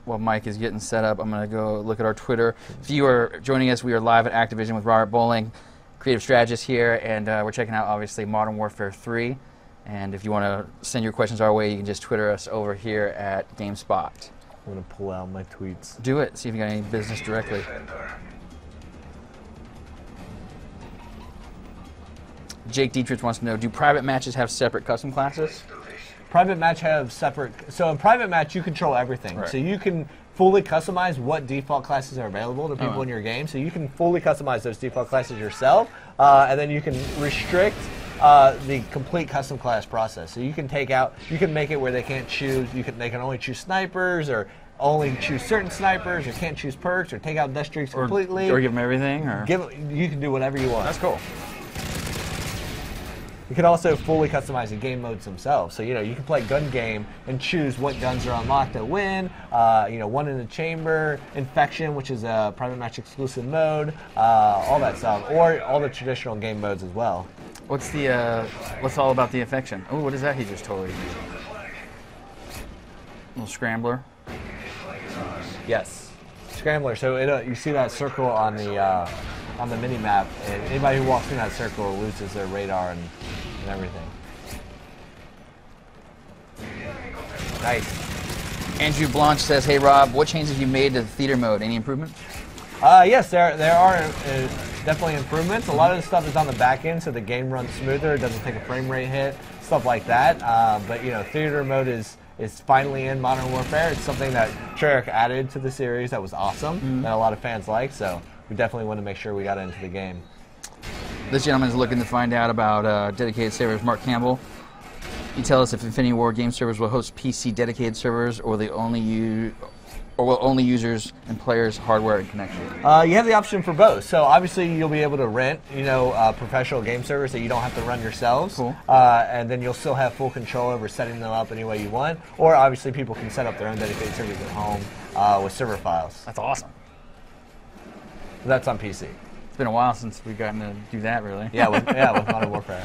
A: while Mike is getting set up, I'm going to go look at our Twitter. If you are joining us, we are live at Activision with Robert Bowling, creative strategist here, and we're checking out, obviously, Modern Warfare 3. And if you want to send your questions our way, you can just Twitter us over here at GameSpot.
B: I'm going to pull out my tweets.
A: Do it. See if you got any business directly. Jake Dietrich wants to know, do private matches have separate custom classes?
B: Private match have separate. So in private match, you control everything.
A: Right.
B: So you can fully customize what default classes are available to people in your game. So you can fully customize those default classes yourself, and then you can restrict the complete custom class process. So you can take out, you can make it where they can't choose. They can only choose snipers, or only choose certain snipers, or can't choose perks, or take out death streaks completely,
A: or give them everything, or
B: you can do whatever you want.
A: That's cool.
B: You can also fully customize the game modes themselves. So, you can play gun game and choose what guns are unlocked to win. One in the chamber, infection, which is a private match exclusive mode, all that stuff, or all the traditional game modes as well.
A: What's all about the infection? Oh, what is that he just totally used? Little scrambler.
B: Yes, scrambler. So you see that circle on the mini map, and anybody who walks through that circle loses their radar and everything. Nice.
A: Andrew Blanche says, "Hey Rob, what changes have you made to the theater mode? Any improvements?"
B: Yes, there are definitely improvements. A lot of the stuff is on the back end, so the game runs smoother. It doesn't take a frame rate hit, stuff like that. But theater mode is finally in Modern Warfare. It's something that Treyarch added to the series that was awesome, that a lot of fans liked. So we definitely want to make sure we got it into the game.
A: This gentleman is looking to find out about dedicated servers. Mark Campbell, you tell us if Infinity Ward game servers will host PC dedicated servers, or will only users and players hardware and connection?
B: You have the option for both. So obviously you'll be able to rent, professional game servers that you don't have to run yourselves.
A: Cool.
B: And then you'll still have full control over setting them up any way you want. Or obviously people can set up their own dedicated servers at home with server files.
A: That's awesome.
B: That's on PC.
A: It's been a while since we've gotten to do that, really.
B: Yeah, with Modern Warfare.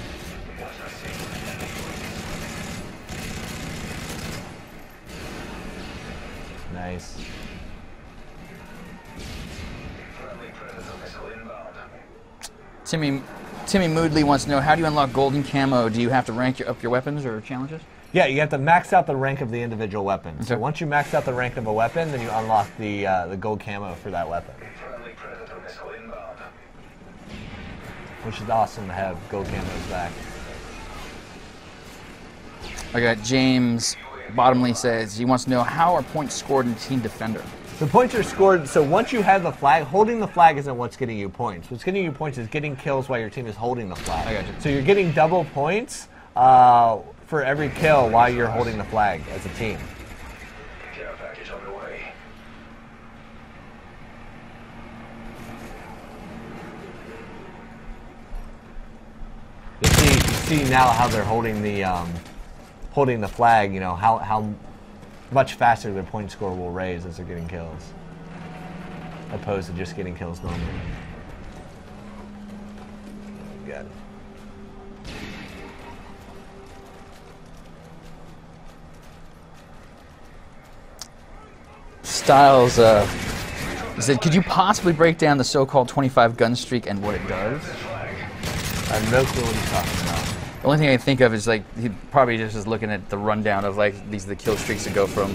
B: Nice.
A: Timmy Moodley wants to know, how do you unlock golden camo? Do you have to rank up your weapons or challenges?
B: Yeah, you have to max out the rank of the individual weapon.
A: Okay.
B: So once you max out the rank of a weapon, then you unlock the gold camo for that weapon. Which is awesome to have gold camos back.
A: I got James Bottomley says he wants to know, how are points scored in Team Defender?
B: The points are scored, so once you have the flag, holding the flag isn't what's getting you points. What's getting you points is getting kills while your team is holding the flag.
A: I got you.
B: So you're getting double points for every kill while you're holding the flag as a team.
D: Care package on the way.
B: You see now how they're holding the flag. How much faster their point score will raise as they're getting kills, opposed to just getting kills normally. Got it.
A: Styles he said, could you possibly break down the so-called 25 gun streak and what it does?
B: I have no clue what he's talking about.
A: The only thing I can think of is, like, he probably just is looking at the rundown of, like, these are the kill streaks that go from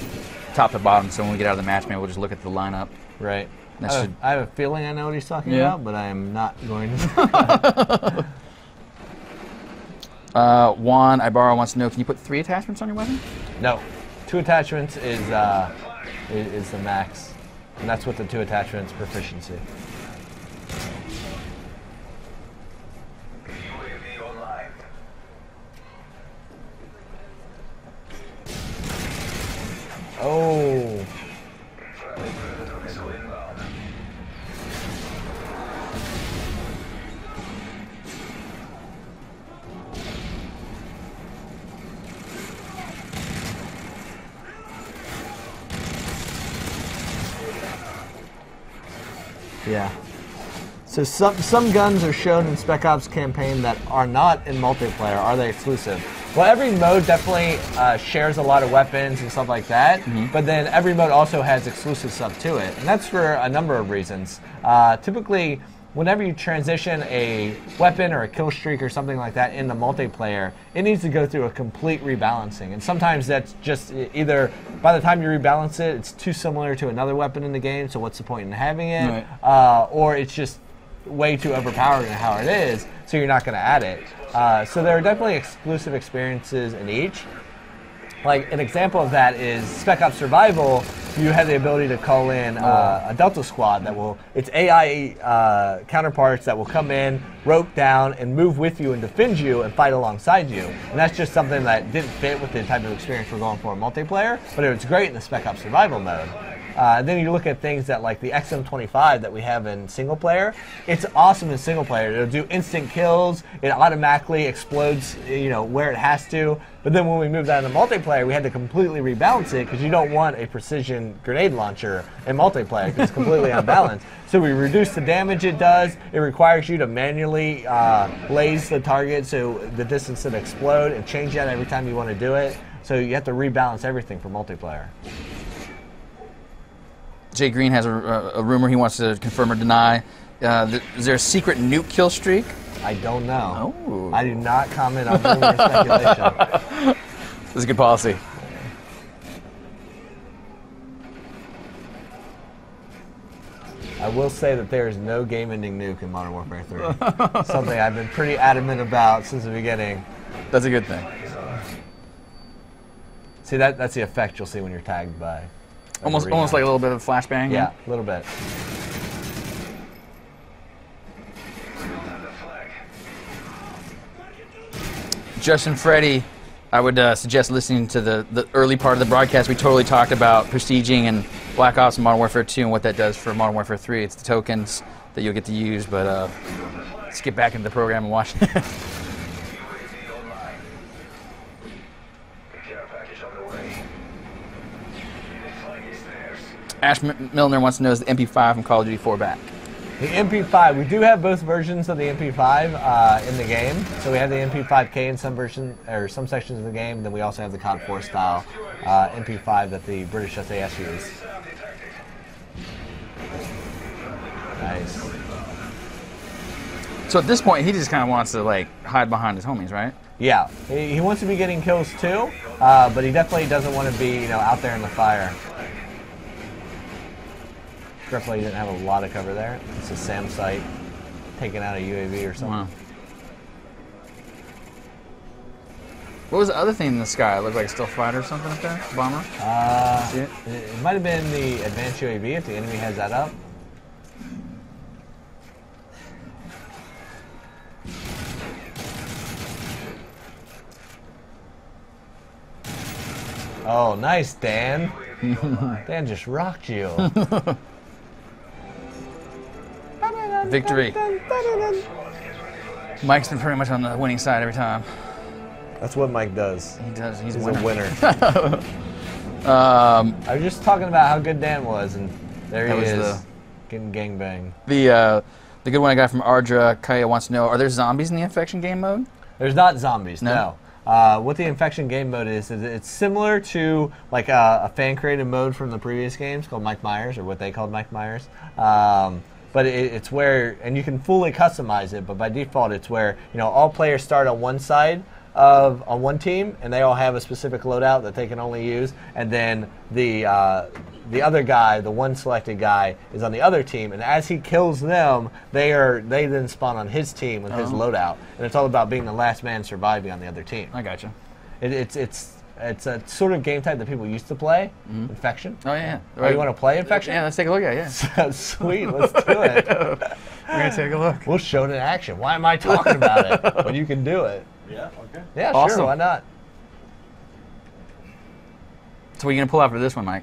A: top to bottom. So when we get out of the match, maybe we'll just look at the lineup.
B: Right.
A: That
B: I have a feeling I know what he's talking
A: Yeah.
B: about, but I am not going to.
A: Juan Ibarra wants to know, can you put 3 attachments on your weapon?
B: No. 2 attachments is the max. And that's with the 2 attachments proficiency.
D: UAV online.
B: Oh.
D: Friendly Predator missile inbound.
B: Yeah. So some guns are shown in Spec Ops campaign that are not in multiplayer. Are they exclusive? Well, every mode definitely shares a lot of weapons and stuff like that, but then every mode also has exclusive stuff to it, and that's for a number of reasons. Typically, whenever you transition a weapon or a kill streak or something like that in the multiplayer, it needs to go through a complete rebalancing. And sometimes that's just either by the time you rebalance it, it's too similar to another weapon in the game, so what's the point in having it?
A: Right.
B: Or it's just way too overpowered in how it is, so you're not going to add it. So there are definitely exclusive experiences in each. Like an example of that is Spec Ops Survival. You have the ability to call in a Delta Squad that will, it's AI counterparts that will come in, rope down, and move with you and defend you and fight alongside you. And that's just something that didn't fit with the type of experience we're going for in multiplayer, but it was great in the Spec Ops Survival mode. Then you look at things that like the XM25 that we have in single player. It's awesome in single player. It'll do instant kills. It automatically explodes, where it has to. But then when we moved out into multiplayer, we had to completely rebalance it because you don't want a precision grenade launcher in multiplayer because it's completely unbalanced. So we reduced the damage it does. It requires you to manually blaze the target so the distance will explode and change that every time you want to do it. So you have to rebalance everything for multiplayer.
A: Jay Green has a rumor he wants to confirm or deny. Is there a secret nuke kill streak?
B: I don't know.
A: Oh.
B: I do not comment on rumor and speculation.
A: This is good policy.
B: I will say that there is no game-ending nuke in Modern Warfare 3. Something I've been pretty adamant about since the beginning.
A: That's a good thing.
B: See, that's the effect you'll see when you're tagged by.
A: Almost like a little bit of a flashbang.
B: Yeah, a little bit.
A: Justin Freddy, I would suggest listening to the early part of the broadcast. We totally talked about prestiging and Black Ops and Modern Warfare 2 and what that does for Modern Warfare 3. It's the tokens that you'll get to use, but let's get back into the program and watch it. Ash Milner wants to know, is the MP5 from Call of Duty 4 back?
B: The MP5, we do have both versions of the MP5 in the game. So we have the MP5K in some version or some sections of the game. Then we also have the COD 4 style MP5 that the British SAS use. Nice.
A: So at this point, he just kind of wants to like hide behind his homies, right?
B: Yeah, he wants to be getting kills too, but he definitely doesn't want to be out there in the fire. Definitely didn't have a lot of cover there. It's a SAM site taking out a UAV or something.
A: Wow. What was the other thing in the sky? It looked like a stealth fighter or something up there? Bomber? See it?
B: It might have been the advanced UAV if the enemy has that up. Oh, nice, Dan. Dan just rocked you.
A: Victory. Mike's been pretty much on the winning side every time.
B: That's what Mike does.
A: He does. He's
B: a
A: a
B: winner.
A: I
B: I was just talking about how good Dan was, and there he is, getting gangbanged.
A: The good one I got from Ardra Kaya wants to know: are there zombies in the infection game mode?
B: There's not zombies,
A: No?
B: What the infection game mode is it's similar to like a fan-created mode from the previous games called Mike Myers, or what they called Mike Myers. But it's where, and you can fully customize it, but by default it's where all players start on one side on one team, and they all have a specific loadout that they can only use, and then the other guy, the one selected guy, is on the other team, and as he kills them, they then spawn on his team with his loadout, and it's all about being the last man surviving on the other team.
A: I gotcha.
B: It's a sort of game type that people used to play, Infection.
A: Oh yeah.
B: Oh, you want to play Infection?
A: Yeah, let's take a look at it. Yeah.
B: Sweet, let's do it.
A: We're gonna take a look.
B: We'll show it in action. Why am I talking about it when you can do it?
C: Yeah, okay.
B: Yeah,
A: Awesome.
B: sure, why not?
A: So what are you gonna pull out for this one, Mike?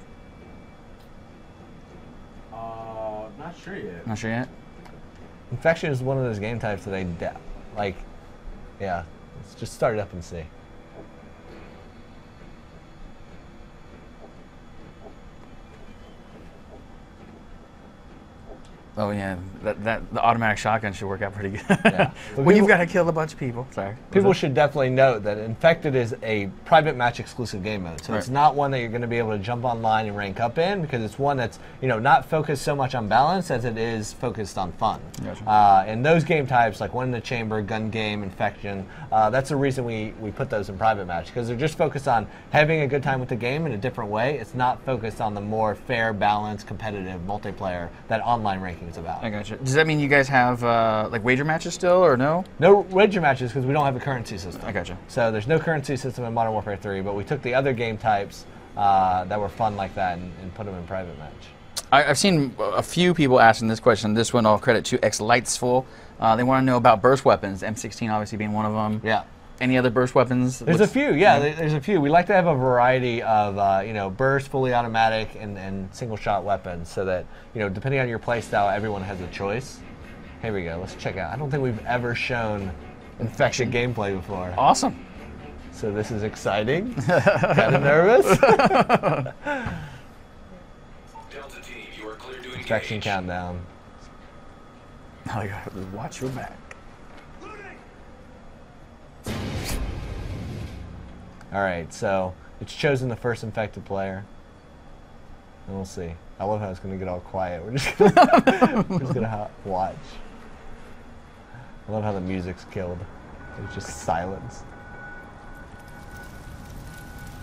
C: Not sure yet.
A: Not sure yet.
B: Infection is one of those game types that let's just start it up and see.
A: Oh yeah, the automatic shotgun should work out pretty good.
B: Yeah.
A: When you've got to kill a bunch of people. Sorry.
B: People should definitely note that Infected is a private match exclusive game mode. So it's not one that you're going to be able to jump online and rank up in, because it's one that's not focused so much on balance as it is focused on fun.
A: Gotcha.
B: And those game types, like One in the Chamber, Gun Game, Infection, that's the reason we put those in private match, because they're just focused on having a good time with the game in a different way. It's not focused on the more fair, balanced, competitive multiplayer that online ranking is about.
A: I gotcha. Does that mean you guys have like wager matches still, or no?
B: No wager matches because we don't have a currency system.
A: I gotcha.
B: So there's no currency system in Modern Warfare 3, but we took the other game types that were fun like that and put them in private match.
A: I've seen a few people asking this question. This one, all credit to X Lightsful. They want to know about burst weapons. M16 obviously being one of them.
B: Yeah.
A: Any other burst weapons?
B: There's a few, yeah. There's a few. We like to have a variety of, burst, fully automatic, and single-shot weapons, so that depending on your play style, everyone has a choice. Here we go. Let's check out. I don't think we've ever shown Infection gameplay before.
A: Awesome.
B: So this is exciting. Kind of nervous.
D: Delta team, you are clear to engage.
B: Infection countdown.
A: Oh, you gotta watch your back.
B: All right, so it's chosen the first infected player, and we'll see. I love how it's going to get all quiet. We're just gonna watch. I love how the music's killed. It's just silence.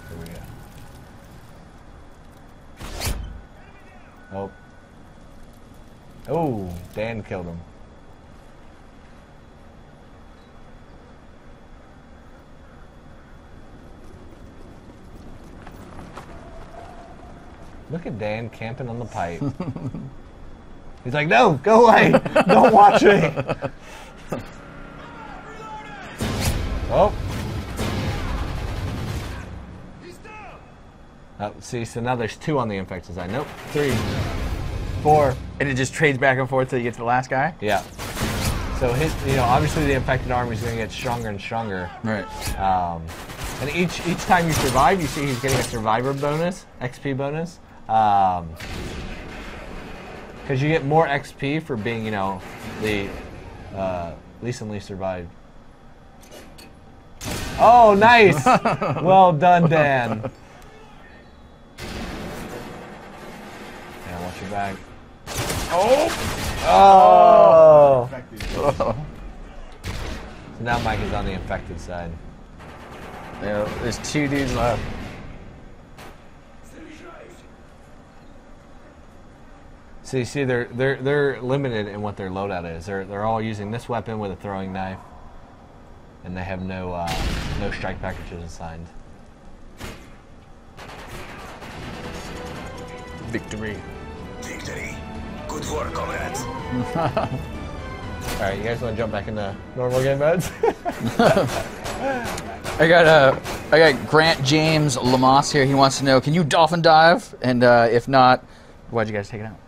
B: Here we go. Oh. Oh, Dan killed him. Look at Dan camping on the pipe. He's like, no, go away. Don't watch me. Oh. Oh, see, so now there's 2 on the infected side. Nope, 3, 4.
A: And it just trades back and forth till you get to the last guy?
B: Yeah. So obviously the infected army is going to get stronger and stronger.
A: Right.
B: And each time you survive, you see he's getting a survivor bonus, XP bonus. Because you get more XP for being, the recently survived. Oh, nice! Well done, Dan. Yeah, watch your back. Oh! So now Mike is on the infected side.
A: Yeah, there's 2 dudes left.
B: So you see, they're limited in what their loadout is. They're all using this weapon with a throwing knife, and they have no strike packages assigned.
A: Victory.
D: Victory. Good work, comrades.
B: All right, you guys want to jump back into normal game modes?
A: I got Grant James Lamas here. He wants to know, can you dolphin dive? And if not, why'd you guys take it out?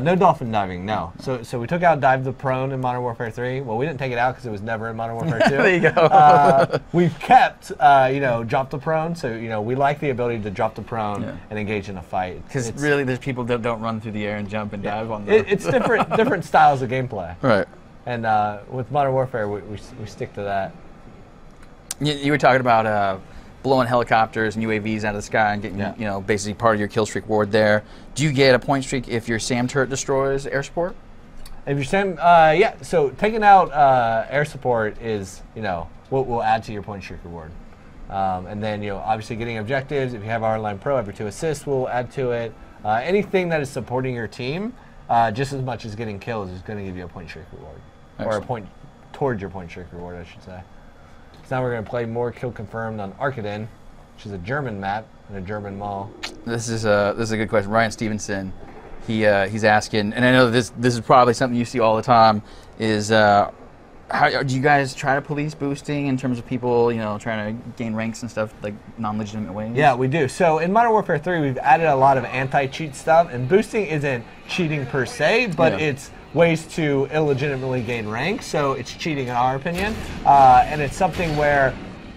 B: No dolphin diving, no. So we took out Dive the Prone in Modern Warfare 3. Well, we didn't take it out because it was never in Modern Warfare 2.
A: There you go.
B: We've kept, Drop the Prone. So, we like the ability to drop the prone and engage in a fight.
A: Because really, there's people that don't run through the air and jump and dive on the...
B: It's different styles of gameplay.
A: Right.
B: And with Modern Warfare, we stick to that.
A: You were talking about blowing helicopters and UAVs out of the sky and getting, basically part of your kill streak reward there. Do you get a point streak if your SAM turret destroys air support?
B: If your SAM, yeah. So taking out air support is, will add to your point streak reward. And then, obviously getting objectives. If you have R-Line Pro, every 2 assists will add to it. Anything that is supporting your team, just as much as getting kills, is going to give you a point streak reward. Excellent. Or a point towards your point streak reward, I should say. So now we're going to play more Kill Confirmed on Arkaden, which is a German map in a German mall.
A: This is a good question. Ryan Stevenson, he's asking, and I know this is probably something you see all the time. Is how do you guys try to police boosting in terms of people trying to gain ranks and stuff like non-legitimate ways?
B: Yeah, we do. So in Modern Warfare 3, we've added a lot of anti-cheat stuff, and boosting isn't cheating per se, but it's ways to illegitimately gain rank, so it's cheating in our opinion. And it's something where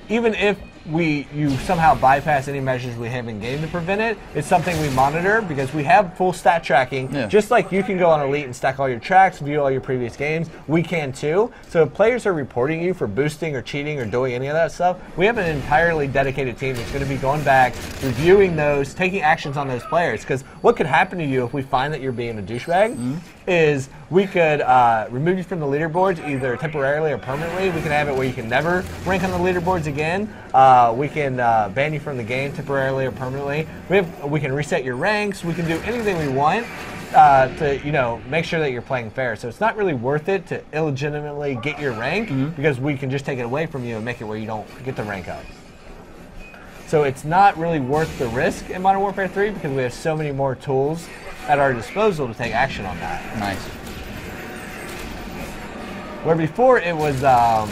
B: even if you somehow bypass any measures we have in game to prevent it, it's something we monitor because we have full stat tracking.
A: Yeah.
B: Just like you can go on Elite and stack all your tracks, view all your previous games, we can too. So if players are reporting you for boosting or cheating or doing any of that stuff, we have an entirely dedicated team that's going to be going back, reviewing those, taking actions on those players. Because what could happen to you if we find that you're being a douchebag is we could remove you from the leaderboards either temporarily or permanently. We can have it where you can never rank on the leaderboards again. We can ban you from the game temporarily or permanently. We can reset your ranks. We can do anything we want to make sure that you're playing fair. So it's not really worth it to illegitimately get your rank because we can just take it away from you and make it where you don't get the rank up. So it's not really worth the risk in Modern Warfare 3 because we have so many more tools at our disposal to take action on that.
A: Nice.
B: Where before it was, there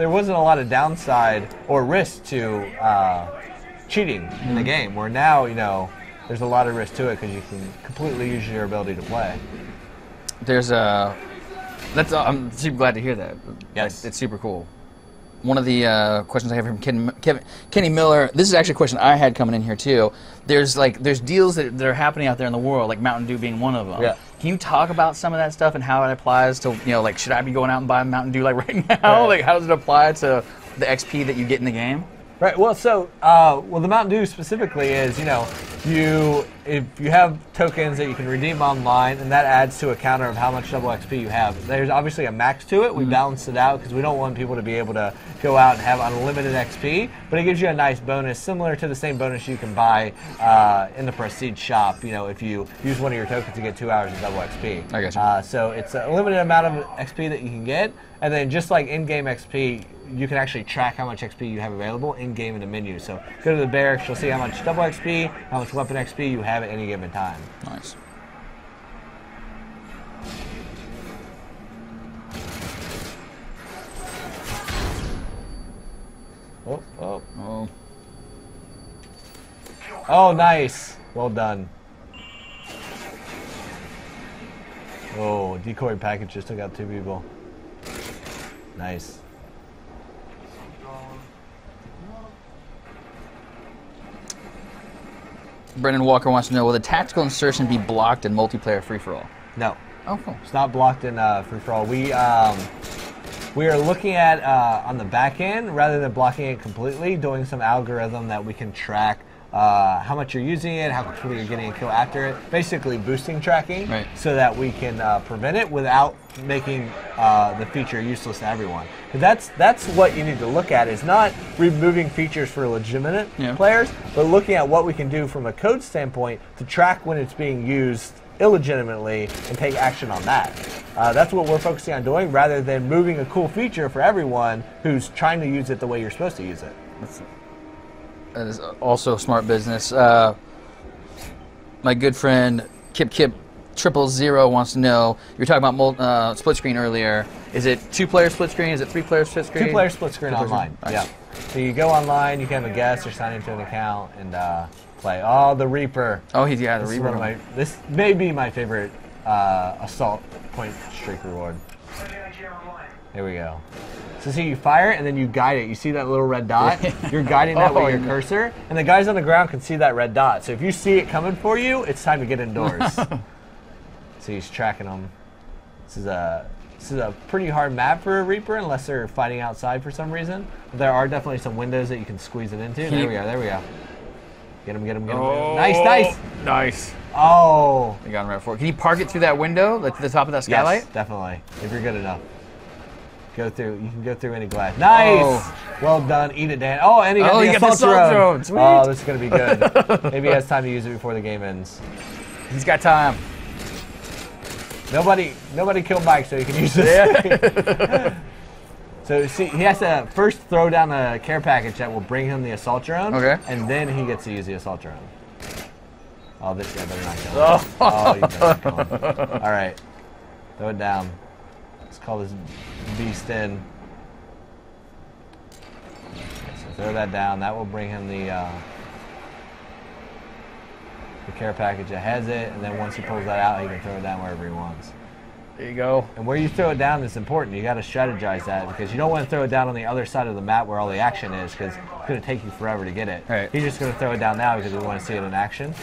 B: wasn't a lot of downside or risk to cheating in the game. Where now, there's a lot of risk to it because you can completely use your ability to play.
A: There's I'm super glad to hear that.
B: Yes.
A: It's super cool. One of the questions I have from Kenny Miller. This is actually a question I had coming in here too. There's deals that are happening out there in the world, like Mountain Dew being one of them.
B: Yeah.
A: Can you talk about some of that stuff and how it applies to should I be going out and buying Mountain Dew like right now?
B: Right.
A: Like how does it apply to the XP that you get in the game?
B: Right. Well, so the Mountain Dew specifically is if you have tokens that you can redeem online, and that adds to a counter of how much double XP you have. There's obviously a max to it. We balanced it out because we don't want people to be able to go out and have unlimited XP, but it gives you a nice bonus similar to the same bonus you can buy in the Prestige shop. If you use one of your tokens to get 2 hours of double XP.
A: I got you.
B: So it's a limited amount of XP that you can get, and then just like in-game XP, you can actually track how much XP you have available in-game in the menu. So go to the barracks, you'll see how much double XP, how much weapon XP you have at any given time.
A: Nice.
B: Oh, nice. Well done. Oh, decoy package just took out 2 people. Nice.
A: Brendan Walker wants to know, will the tactical insertion be blocked in multiplayer free-for-all?
B: No.
A: Oh, cool.
B: It's not blocked in free-for-all. We are looking at, on the back end, rather than blocking it completely, doing some algorithm that we can track how much you're using it, how quickly you're getting a kill after it. Basically boosting tracking,
A: right,
B: so that we can prevent it without making the feature useless to everyone. Because that's what you need to look at, is not removing features for legitimate players, but looking at what we can do from a code standpoint to track when it's being used illegitimately and take action on that. That's what we're focusing on doing, rather than moving a cool feature for everyone who's trying to use it the way you're supposed to use it.
A: That is also smart business. My good friend Kip 000 wants to know, you were talking about split screen earlier. Is it 2-player split screen? Is it 3-player split screen?
B: 2-player split screen online.
A: Nice.
B: Yeah. So you go online, you can have a guest or sign into an account and play. Oh, the Reaper.
A: Oh, the
B: This is
A: Reaper.
B: this may be my favorite assault point streak reward. Here we go. So see, you fire it and then you guide it. You see that little red dot? You're guiding that with your cursor, and the guys on the ground can see that red dot. So if you see it coming for you, it's time to get indoors. So he's tracking them. This is a pretty hard map for a Reaper unless they're fighting outside for some reason. But there are definitely some windows that you can squeeze it into. There we go. Get him.
A: Oh,
B: Nice.
A: Nice.
B: Oh.
A: I got him right for it. Can you park it through that window, like to the top of that skylight?
B: Yes, definitely. If you're good enough. You can go through any glass. Nice!
A: Oh.
B: Well done. Eat it, Dan. Oh, and he got the assault drone.
A: Sweet.
B: Oh, this is going to be good. Maybe he has time to use it before the game ends.
A: He's got time.
B: Nobody killed Mike, so he can use this. So see, he has to first throw down a care package that will bring him the assault drone. Okay. And then he gets to use the assault drone. Oh, this guy better not kill him. Oh, you better not kill him. All right. Throw it down. Let's call this beast in. Okay, so throw that down. That will bring him the care package that has it, and then once he pulls that out, he can throw it down wherever he wants.
A: There you go.
B: And where you throw it down is important. You got to strategize that because you don't want to throw it down on the other side of the map where all the action is because it's going to take you forever to get it.
A: Right.
B: He's just going to throw it down now because we want to see it in action.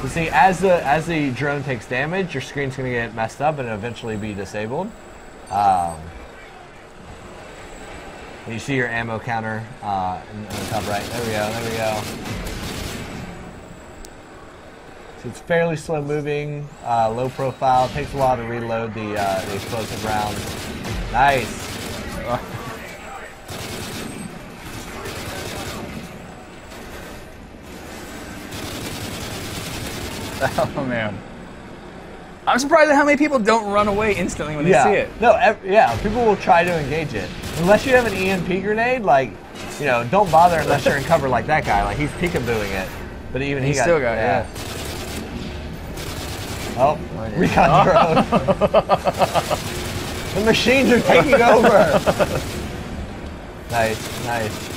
B: You see, as the drone takes damage, your screen's going to get messed up and eventually be disabled. You see your ammo counter in the top right. There we go. There we go. So it's fairly slow moving, low profile. Takes a while to reload the explosive rounds. Nice.
A: Oh man. I'm surprised at how many people don't run away instantly when they see it.
B: No, yeah, people will try to engage it. Unless you have an EMP grenade, like, you know, don't bother unless you're in cover like that guy. Like, he's peekabooing it. But even he
A: still got
B: yeah. Oh, recon drone. The machines are taking over. Nice, nice.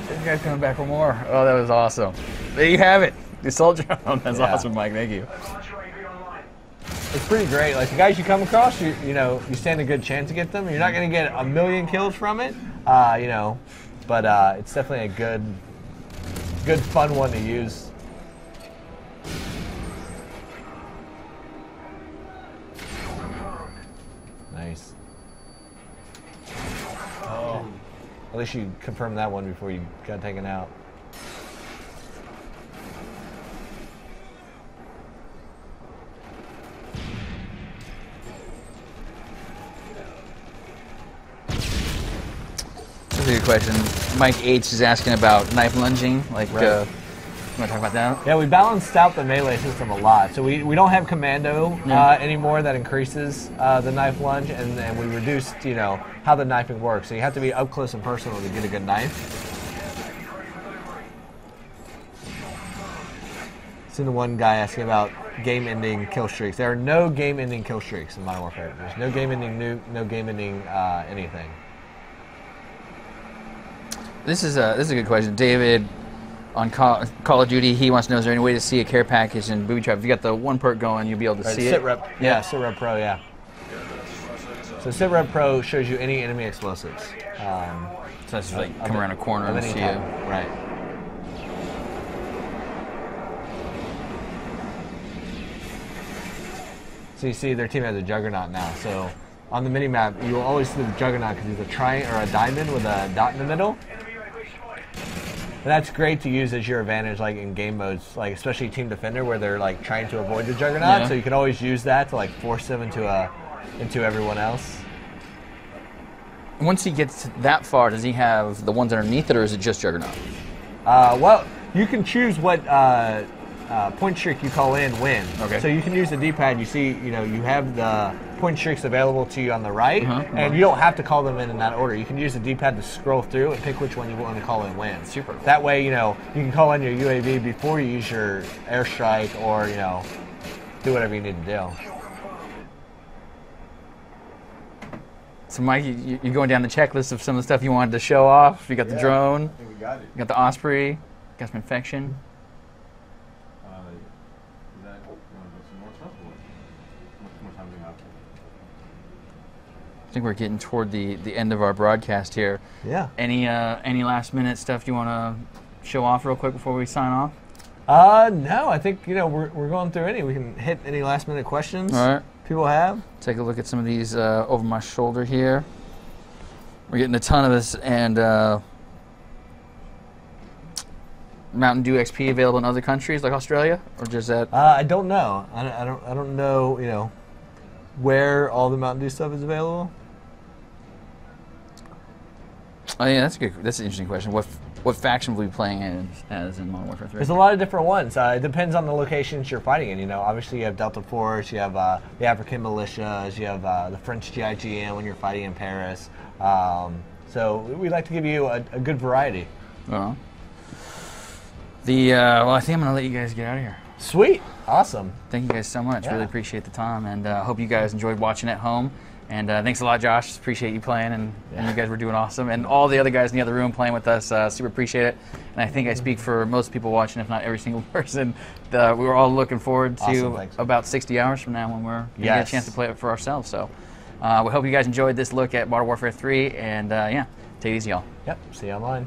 A: This guy's coming back for more. Oh, that was awesome. There you have it. The assault drone. That's
B: Yeah.
A: awesome, Mike. Thank you.
B: It's pretty great. Like the guys you come across, you know, you stand a good chance to get them. You're not going to get a million kills from it, you know, but it's definitely a good, fun one to use. Nice. Oh. At least you confirmed that one before you got taken out.
A: That's a good question. Mike H is asking about knife lunging. Like,
B: Right.
A: you want to talk about that?
B: Yeah, we balanced out the melee system a lot. So we don't have commando anymore that increases the knife lunge, and we reduced, you know, how the knifing works. So you have to be up close and personal to get a good knife. Seen the one guy asking about game-ending kill streaks. There are no game-ending kill streaks in Modern Warfare. There's no game-ending nuke, no game-ending anything.
A: This is a good question. David on Call of Duty, he wants to know, is there any way to see a care package in Booby Trap? If you got the one perk going, you'll be able to see
B: Sit
A: it.
B: Rep, yeah, Sit Rep Pro, yeah. So Sit Rep Pro shows you any enemy explosives.
A: So that's just like come around a corner and see
B: type.
A: it.
B: Right. So you see their team has a Juggernaut now. So on the mini-map, you will always see the Juggernaut because he's a triangle or a diamond with a dot in the middle. And that's great to use as your advantage, like in game modes, like especially Team Defender, where they're like trying to avoid the Juggernaut.
A: Yeah.
B: So you can always use that to like force them into everyone else.
A: Once he gets that far, does he have the ones underneath it, or is it just Juggernaut?
B: Well, you can choose what point streak you call in when.
A: Okay.
B: So you can use the D-pad. You see, you know, you have the point streaks available to you on the right, and you don't have to call them in that order. You can use the D-pad to scroll through and pick which one you want to call in when.
A: Super.
B: That way, you know, you can call in your UAV before you use your airstrike, or you know, do whatever you need to do.
A: So, Mike, you're going down the checklist of some of the stuff you wanted to show off. You got the drone,
C: I think we got it.
A: you got the Osprey, got some infection.
C: Is that, you want to do some more stuff or how much more time do we have?
A: I think we're getting toward the end of our broadcast here.
B: Yeah.
A: Any last minute stuff you want to show off real quick before we sign off?
B: No, I think, you know, we're going through any. We can hit any last minute questions
A: All right.
B: people have.
A: Take a look at some of these over my shoulder here. We're getting a ton of this, and Mountain Dew XP available in other countries like Australia, or just that?
B: I don't know. I don't know, you know, where all the Mountain Dew stuff is available.
A: Oh yeah, that's good. That's an interesting question. What faction will we be playing as in Modern Warfare 3?
B: There's a lot of different ones. It depends on the locations you're fighting in. You know, obviously you have Delta Force, you have the African militias, you have the French GIGN when you're fighting in Paris. So we like to give you a good variety.
A: Well, well, I think I'm gonna let you guys get out of here.
B: Sweet, awesome.
A: Thank you guys so much.
B: Yeah.
A: Really appreciate the time, and hope you guys enjoyed watching at home. And thanks a lot, Josh. Appreciate you playing, and you guys were doing awesome. And all the other guys in the other room playing with us, super appreciate it. And I think I speak for most people watching, if not every single person. We were all looking forward to about 60 hours from now when we're going to get a chance to play it for ourselves. So we hope you guys enjoyed this look at Modern Warfare 3. And yeah, take it easy, y'all.
B: Yep. See you online.